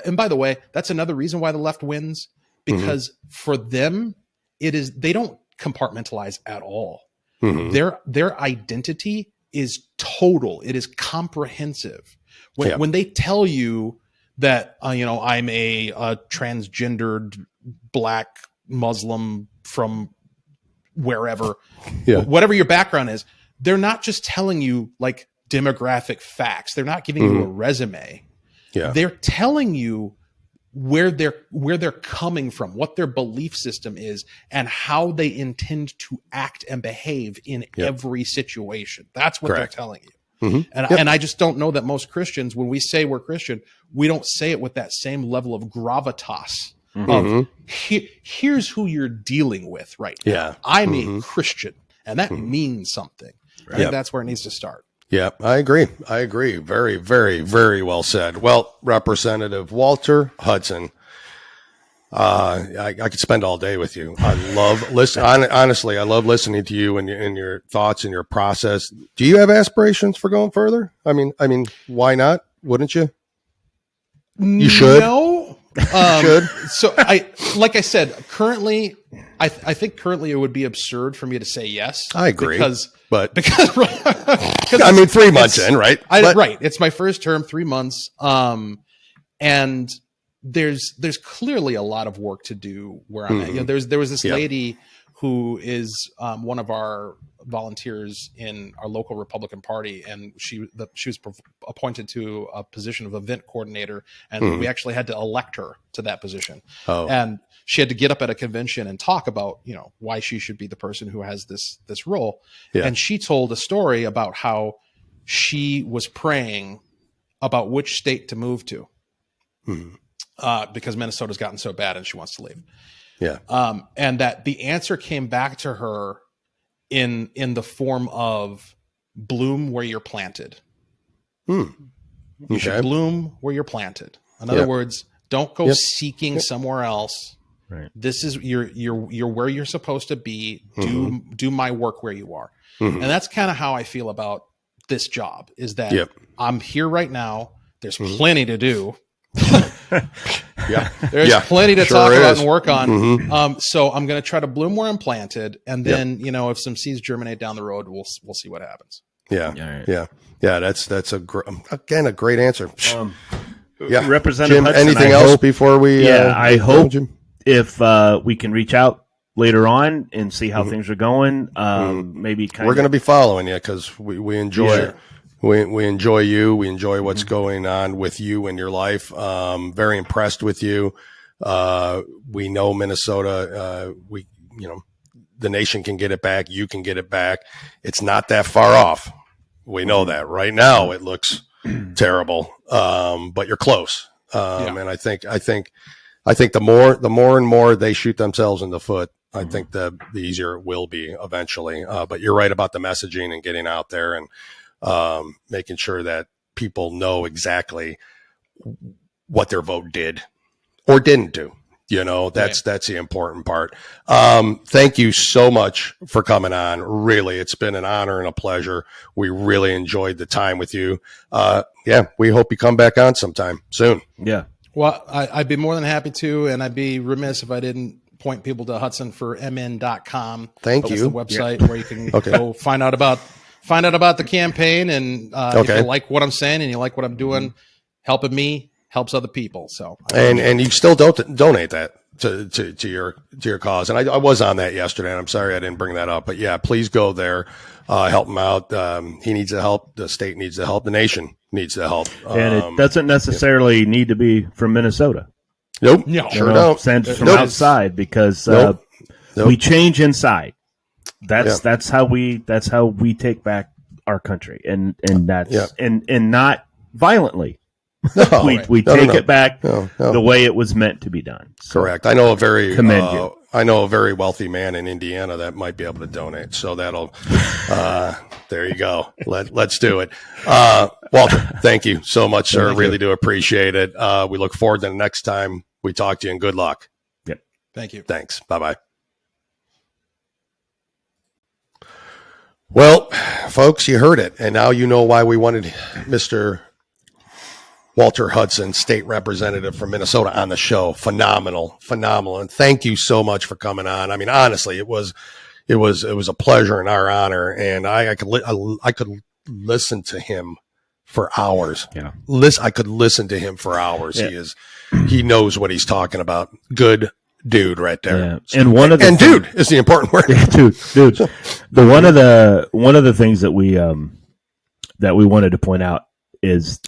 and by the way, that's another reason why the left wins, because for them, they don't compartmentalize at all. Their identity is total. It is comprehensive. When they tell you that, you know, I'm a transgendered Black Muslim from wherever, whatever your background is, they're not just telling you like demographic facts. They're not giving you a resume. They're telling you where they're coming from, what their belief system is, and how they intend to act and behave in every situation. That's what they're telling you. And I just don't know that most Christians, when we say we're Christian, we don't say it with that same level of gravitas of here's who you're dealing with right now. I'm a Christian, and that means something. I think that's where it needs to start. Yeah, I agree. Very, very, very well said. Well, Representative Walter Hudson, I could spend all day with you. I love honestly, I love listening to you and your thoughts and your process. Do you have aspirations for going further? I mean, why not? Wouldn't you? You should. No. Should. So like I said, currently, I think currently it would be absurd for me to say yes. I agree. Because I mean, 3 months in, right? Right. It's my first term, 3 months. And there's clearly a lot of work to do where I'm at. You know, there was this lady who is one of our volunteers in our local Republican Party, and she was appointed to a position of event coordinator, and we actually had to elect her to that position. And she had to get up at a convention and talk about, you know, why she should be the person who has this role. And she told a story about how she was praying about which state to move to because Minnesota's gotten so bad and she wants to leave. And that the answer came back to her in the form of bloom where you're planted. You should bloom where you're planted. In other words, don't go seeking somewhere else. Right. This is you're where you're supposed to be. Do my work where you are. And that's kind of how I feel about this job, is that I'm here right now. There's plenty to do. There's plenty to talk about and work on. So I'm going to try to bloom where I'm planted, and then you know, if some seeds germinate down the road, we'll see what happens. That's a great answer. Representative Jim, Hudson, anything else before we? I hope if we can reach out later on and see how things are going. Maybe we're going to be following you because we enjoy it. We enjoy you. We enjoy what's going on with you and your life. Very impressed with you. We know Minnesota, the nation can get it back. You can get it back. It's not that far off. We know that right now. It looks terrible. But you're close. And I think the more and more they shoot themselves in the foot, I think the easier it will be eventually. But you're right about the messaging and getting out there and making sure that people know exactly what their vote did or didn't do. That's the important part. Thank you so much for coming on. Really, it's been an honor and a pleasure. We really enjoyed the time with you. We hope you come back on sometime soon. Yeah. Well, I'd be more than happy to, and I'd be remiss if I didn't point people to HudsonForMN.com. Thank you. The website where you can go find out about the campaign, and if you like what I'm saying and you like what I'm doing, helping me helps other people. So and you still donate that to your cause. And I was on that yesterday, and I'm sorry I didn't bring that up. But yeah, please go there, help him out. He needs the help. The state needs the help. The nation needs the help. And it doesn't necessarily need to be from Minnesota. Nope. No. Sure don't. Send from outside, because we change inside. That's how we take back our country, and that's and not violently. No, we take it back the way it was meant to be done. So, correct. I know a very commend you. I know a very wealthy man in Indiana that might be able to donate. So that'll there you go. Let's do it. Walter, thank you so much, sir. Really do appreciate it. We look forward to the next time we talk to you, and good luck. Yep. Thank you. Thanks. Bye-bye. Well, folks, you heard it. And now you know why we wanted Mr. Walter Hudson, state representative from Minnesota, on the show. Phenomenal. And thank you so much for coming on. I mean, honestly, it was a pleasure and our honor. And I could listen to him for hours. Yeah. I could listen to him for hours. Yeah. He knows what he's talking about. Good dude right there. Yeah. And dude is the important word. dude. One of the things that we wanted to point out is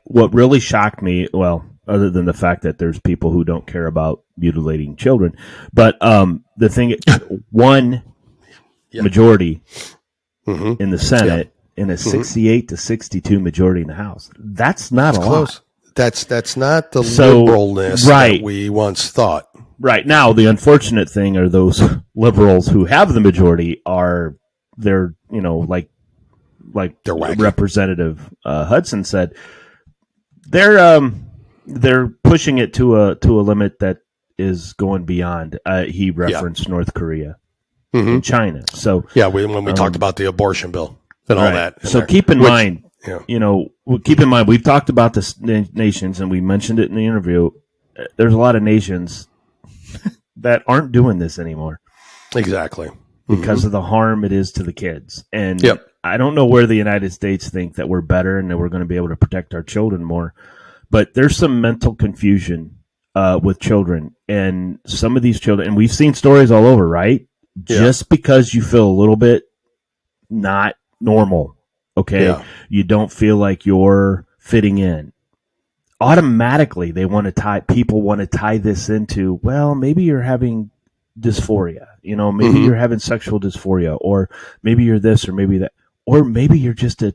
what really shocked me, well, other than the fact that there's people who don't care about mutilating children, but the thing, one majority in the Senate and a 68 to 62 majority in the House. That's not a lot. That's not the liberalness that we once thought. Right. Now, the unfortunate thing are those liberals who have the majority they're they're Representative Hudson said, they're pushing it to a limit that is going beyond. He referenced North Korea and China. So when we talked about the abortion bill and all that. So keep in mind, we've talked about the nations, and we mentioned it in the interview. There's a lot of nations that aren't doing this anymore. Exactly. Because of the harm it is to the kids. And I don't know where the United States think that we're better and that we're going to be able to protect our children more. But there's some mental confusion with children. And some of these children, and we've seen stories all over, right? Yeah. Just because you feel a little bit not normal, you don't feel like you're fitting in. Automatically, people want to tie this into, well, maybe you're having dysphoria, maybe you're having sexual dysphoria, or maybe you're this, or maybe that, or maybe you're just a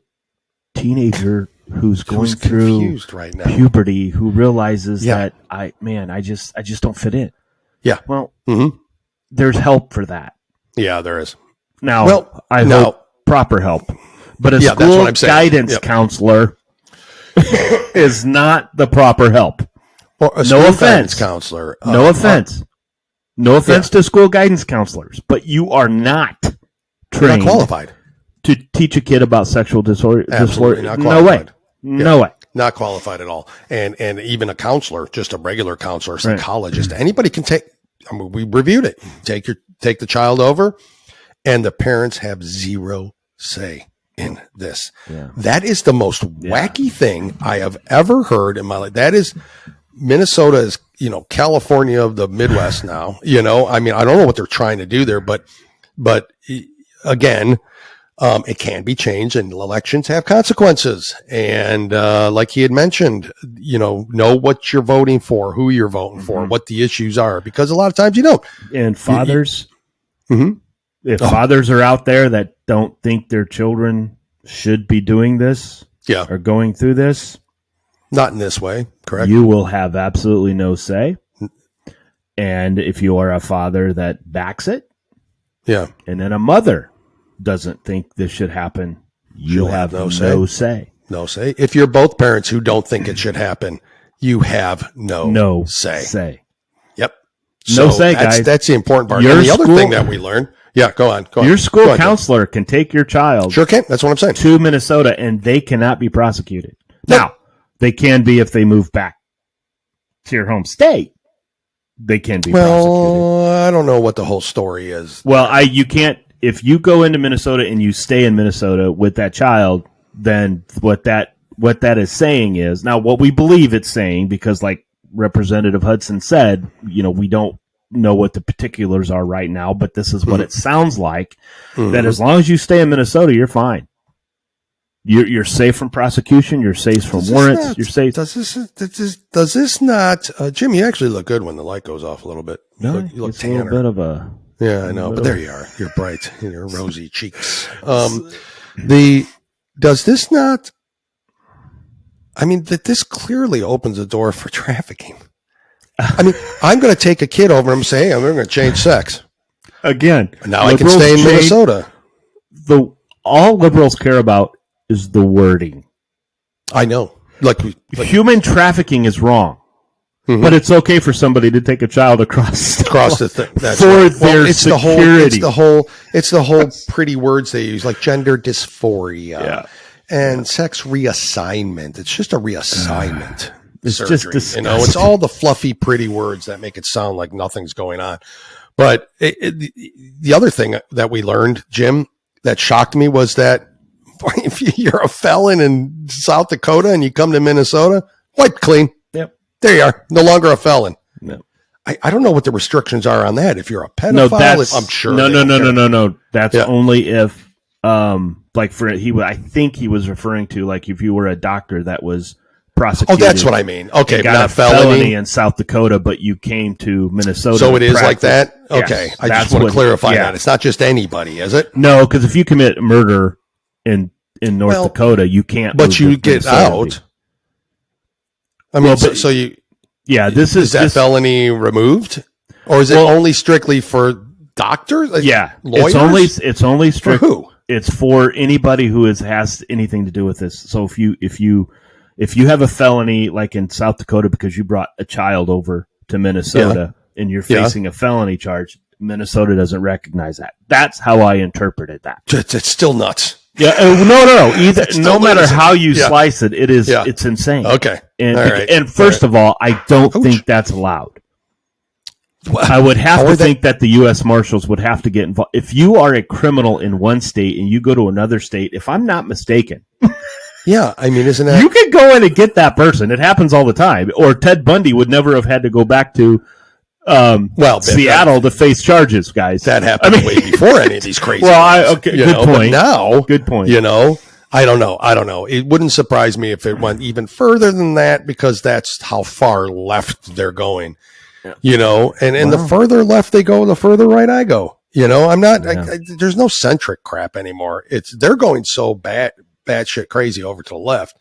teenager who's going through right now. Puberty, who realizes that I just don't fit in. Yeah. Well, there's help for that. Yeah, there is. Now, I hope proper help, but a school guidance counselor is not the proper help. Or a no offense, counselor. No offense. No offense to school guidance counselors, but you are not trained, not qualified to teach a kid about sexual disorder. Absolutely not qualified. No way. Not qualified at all. And even a counselor, just a regular counselor, psychologist, anybody can take. I mean, we reviewed it. Take the child over, and the parents have zero say in this. Yeah. That is the most wacky thing I have ever heard in my life. That is, Minnesota is, California of the Midwest now. I mean, I don't know what they're trying to do there, but again, It can be changed, and elections have consequences. And like he had mentioned, know what you're voting for, who you're voting for, what the issues are, because a lot of times you don't. And fathers, if fathers are out there that don't think their children should be doing this or going through this, not in this way, correct? You will have absolutely no say. And if you are a father that backs it, and then a mother doesn't think this should happen, you'll have no say. No say. If you're both parents who don't think it should happen, you have no say. Yep. No say, guys. That's the important part. And the other thing that we learned. Yeah, go on. Your school counselor can take your child. Sure can. That's what I'm saying. To Minnesota, and they cannot be prosecuted. Nope. Now, they can be if they move back to your home state. They can be prosecuted. I don't know what the whole story is. Well, you can't. If you go into Minnesota and you stay in Minnesota with that child, then what that is saying is, now what we believe it's saying, because like Representative Hudson said, we don't know what the particulars are right now, but this is what it sounds like, that as long as you stay in Minnesota, you're fine. You're safe from prosecution. You're safe from warrants. You're safe. Does this not, Jim? You actually look good when the light goes off a little bit. No, you look it's tanner. a little bit of a. Yeah, I know, but there you are. You're bright. Your rosy cheeks. Does this not? I mean, that this clearly opens the door for trafficking. I mean, I'm going to take a kid over and say, hey, I'm going to change sex. Again, now I can stay in Minnesota. All liberals care about is the wording. I know. Like human trafficking is wrong. But it's okay for somebody to take a child across the thing for their security. It's the whole pretty words they use, like gender dysphoria and sex reassignment. It's just a reassignment. It's surgery, just disgusting. It's all the fluffy, pretty words that make it sound like nothing's going on. But the other thing that we learned, Jim, that shocked me was that if you're a felon in South Dakota and you come to Minnesota, wiped clean. There you are, no longer a felon. No, I don't know what the restrictions are on that. If you're a pedophile, I'm sure. No. That's only if, I think he was referring to like if you were a doctor that was prosecuted. Oh, that's what I mean. Okay, got not a felony in South Dakota, but you came to Minnesota. So it is like that. Yes, okay, I just want to clarify that it's not just anybody, is it? No, because if you commit murder in North Dakota, you can't. But you get out. I mean, so you, is that felony removed, or is it only strictly for doctors? Lawyers? It's only strict. For who? It's for anybody who has anything to do with this. So if you have a felony like in South Dakota because you brought a child over to Minnesota and you're facing a felony charge, Minnesota doesn't recognize that. That's how I interpreted that. It's still nuts. Yeah, no. No matter how you slice it, it's insane. Okay, and first of all, I don't think that's allowed. I would have to think that the U.S. Marshals would have to get involved. If you are a criminal in one state and you go to another state, if I'm not mistaken, I mean, isn't that you could go in and get that person? It happens all the time. Or Ted Bundy would never have had to go back to Seattle to face charges, guys. That happened way before any of these crazy. Good point. Now, good point. I don't know. It wouldn't surprise me if it went even further than that, because that's how far left they're going. And the further left they go, the further right I go. I'm not. There's no centric crap anymore. They're going so bad shit crazy over to the left.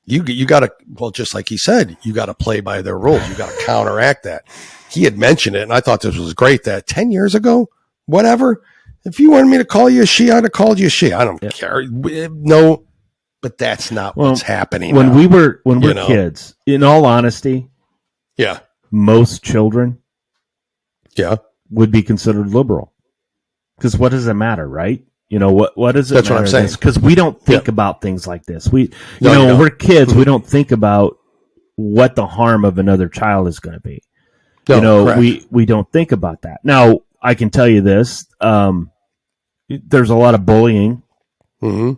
You got to, just like he said, you got to play by their rules. You got to counteract that. He had mentioned it, and I thought this was great, that 10 years ago, whatever, if you wanted me to call you a she, I'd have called you a she. I don't care. No, but that's not what's happening when now. we were kids, in all honesty, most children would be considered liberal. Because what does it matter, right? What does it matter? That's what I'm saying. Because we don't think about things like this. When we're kids, we don't think about what the harm of another child is going to be. We don't think about that. Now, I can tell you this. There's a lot of bullying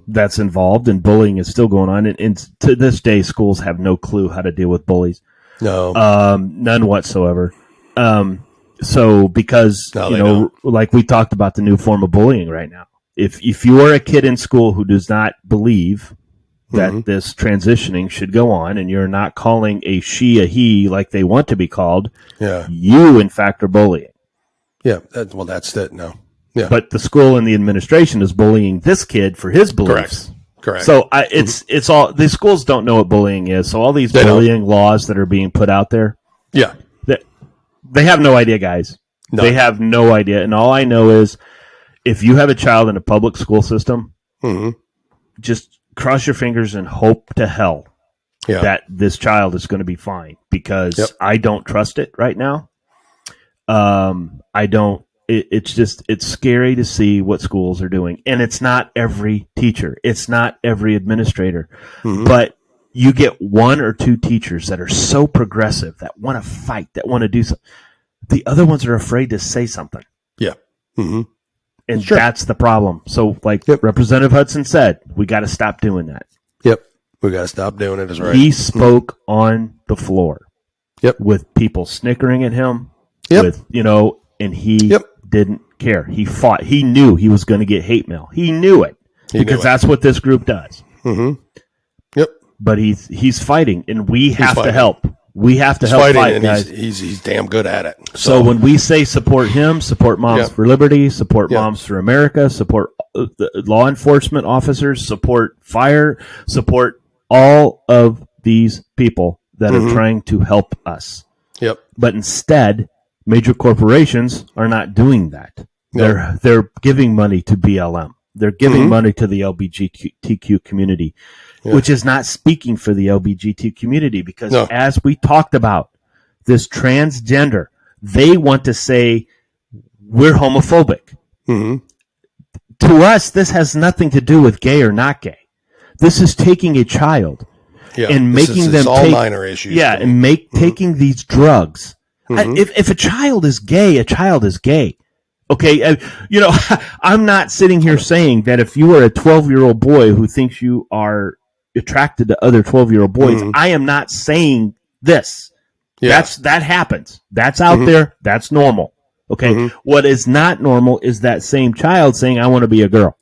that's involved, and bullying is still going on. And to this day, schools have no clue how to deal with bullies. No. None whatsoever. So because, like we talked about the new form of bullying right now. If you are a kid in school who does not believe that this transitioning should go on, and you're not calling a she a he like they want to be called, you in fact are bullying. Yeah, that's it. No, yeah, but the school and the administration is bullying this kid for his beliefs. Correct. So it's all the schools don't know what bullying is. So all these bullying laws that are being put out there, they have no idea, guys. No. They have no idea, and all I know is if you have a child in a public school system, just cross your fingers and hope to hell that this child is going to be fine, because I don't trust it right now. I don't. It's scary to see what schools are doing, and it's not every teacher, it's not every administrator, but you get one or two teachers that are so progressive, that want to fight, that want to do something. The other ones are afraid to say something. Yeah. And that's the problem. So, like Representative Hudson said, we got to stop doing that. Yep. We got to stop doing it. Is right. He spoke on the floor. Yep. With people snickering at him. Yep. With, and he didn't care. He fought. He knew he was going to get hate mail. He knew it because that's what this group does. Yep. But he's fighting, and we have to help. We have to help fight, and guys. He's damn good at it. So when we say support him, support Moms for Liberty, support Moms for America, support the law enforcement officers, support fire, support all of these people that are trying to help us. Yep. But instead, major corporations are not doing that. They're giving money to BLM. They're giving money to the LGBTQ community, which is not speaking for the LGBT community, because as we talked about, this transgender, they want to say we're homophobic. To us, this has nothing to do with gay or not gay. This is taking a child and making them all minor issues. Yeah, and taking these drugs. If a child is gay, a child is gay. Okay, I'm not sitting here saying that if you are a 12-year-old boy who thinks you are attracted to other 12-year-old boys, I am not saying this. That happens. That's out there. That's normal. Okay, what is not normal is that same child saying, "I want to be a girl."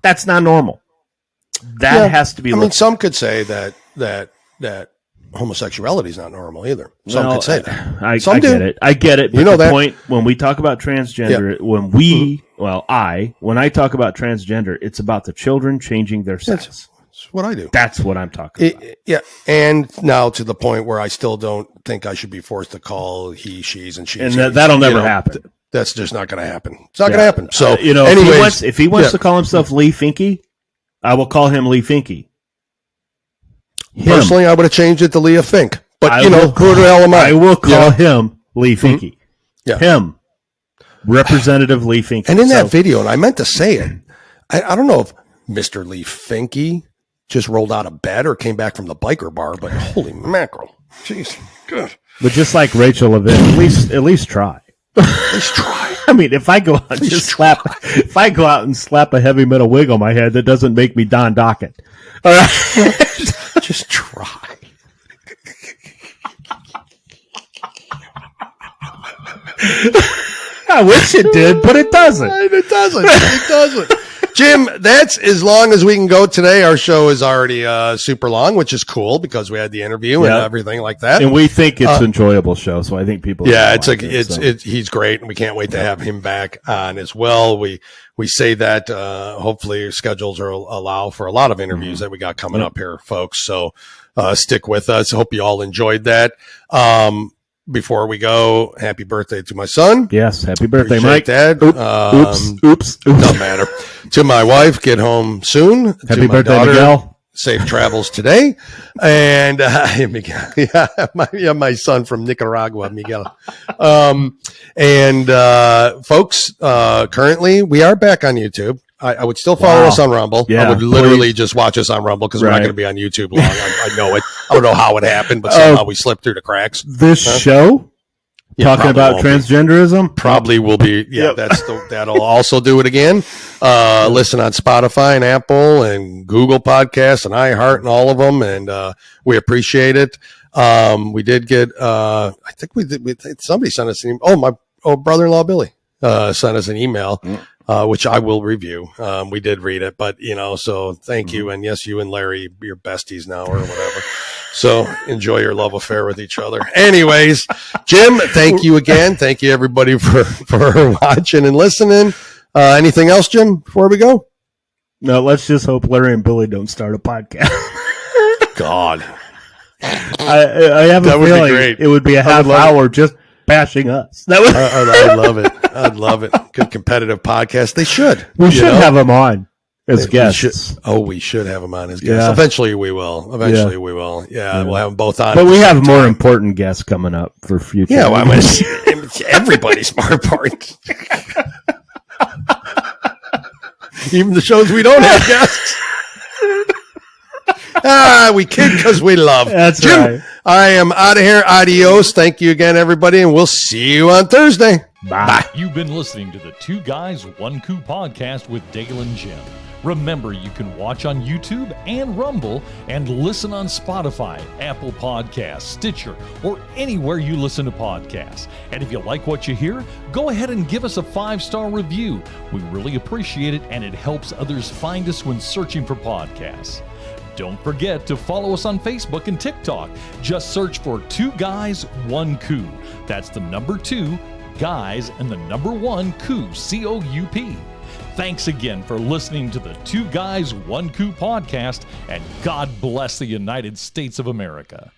That's not normal. That has to be. I mean, some could say that homosexuality is not normal either. Some could say that. I get it. But the point when we talk about transgender, when I talk about transgender, it's about the children changing their sex. That's what I do. That's what I'm talking about. And now to the point where I still don't think I should be forced to call he, she's, and she's. And that'll never happen. That's just not going to happen. It's not going to happen. So, anyways, if he wants to call himself Lee Finke, I will call him Lee Finke. Personally, I would have changed it to Leah Fink. But, who the hell am I? I will call him Lee Finke. Him. Representative Lee Finke. And in that video, and I meant to say it, I don't know if Mr. Lee Finke just rolled out of bed or came back from the biker bar, but holy mackerel. Jeez. Good. But just like Rachel Levin, at least try. At least try. I mean, if I go out and slap a heavy metal wig on my head, that doesn't make me Don Dockett. All right. Just try. I wish it did, but it doesn't. It doesn't. Jim, that's as long as we can go today. Our show is already super long, which is cool because we had the interview and everything like that. And we think it's an enjoyable show, so I think people. Yeah, he's great, and we can't wait to have him back on as well. We say that hopefully schedules will allow for a lot of interviews that we got coming up here, folks. So stick with us. Hope you all enjoyed that. Before we go, happy birthday to my son. Yes, happy birthday, Mike. Dad. Oops. Doesn't matter. To my wife, get home soon. Happy birthday, daughter, Miguel. Safe travels today. And Miguel, my son from Nicaragua, Miguel. Folks, currently we are back on YouTube. I would still follow us on Rumble. Yeah, I would literally just watch us on Rumble because we're not going to be on YouTube long. I know it. I don't know how it happened, but somehow we slipped through the cracks. This show talking about transgenderism probably will be. Yeah, that'll also do it again. Listen on Spotify and Apple and Google Podcasts and iHeart and all of them, and we appreciate it. We did get. I think we did. Somebody sent us an email. My brother-in-law Billy. sent us an email, which I will review. We did read it, but so thank you. And yes, you and Larry, you're besties now or whatever. So enjoy your love affair with each other. Anyways, Jim, thank you again. Thank you everybody for watching and listening. Anything else, Jim, before we go? No, let's just hope Larry and Billy don't start a podcast. God. I have a feeling it would be a half hour just bashing us. That would I love it. I'd love it. Good competitive podcast. They should. We should have them on as guests. We should have them on as guests. Yeah. Eventually we will. We will. Yeah, we'll have them both on. But we have more important guests coming up for future. Yeah, well, everybody's more important. Even the shows we don't have guests. We kid because we love. That's Jim, right. I am out of here. Adios. Thank you again, everybody, and we'll see you on Thursday. Bye. You've been listening to the Two Guys, One Coup podcast with Dale and Jim. Remember, you can watch on YouTube and Rumble and listen on Spotify, Apple Podcasts, Stitcher, or anywhere you listen to podcasts. And if you like what you hear, go ahead and give us a 5-star review. We really appreciate it, and it helps others find us when searching for podcasts. Don't forget to follow us on Facebook and TikTok. Just search for Two Guys, One Coup. That's the number 2, guys, and the number 1, Coup, C-O-U-P. Thanks again for listening to the Two Guys, One Coup podcast, and God bless the United States of America.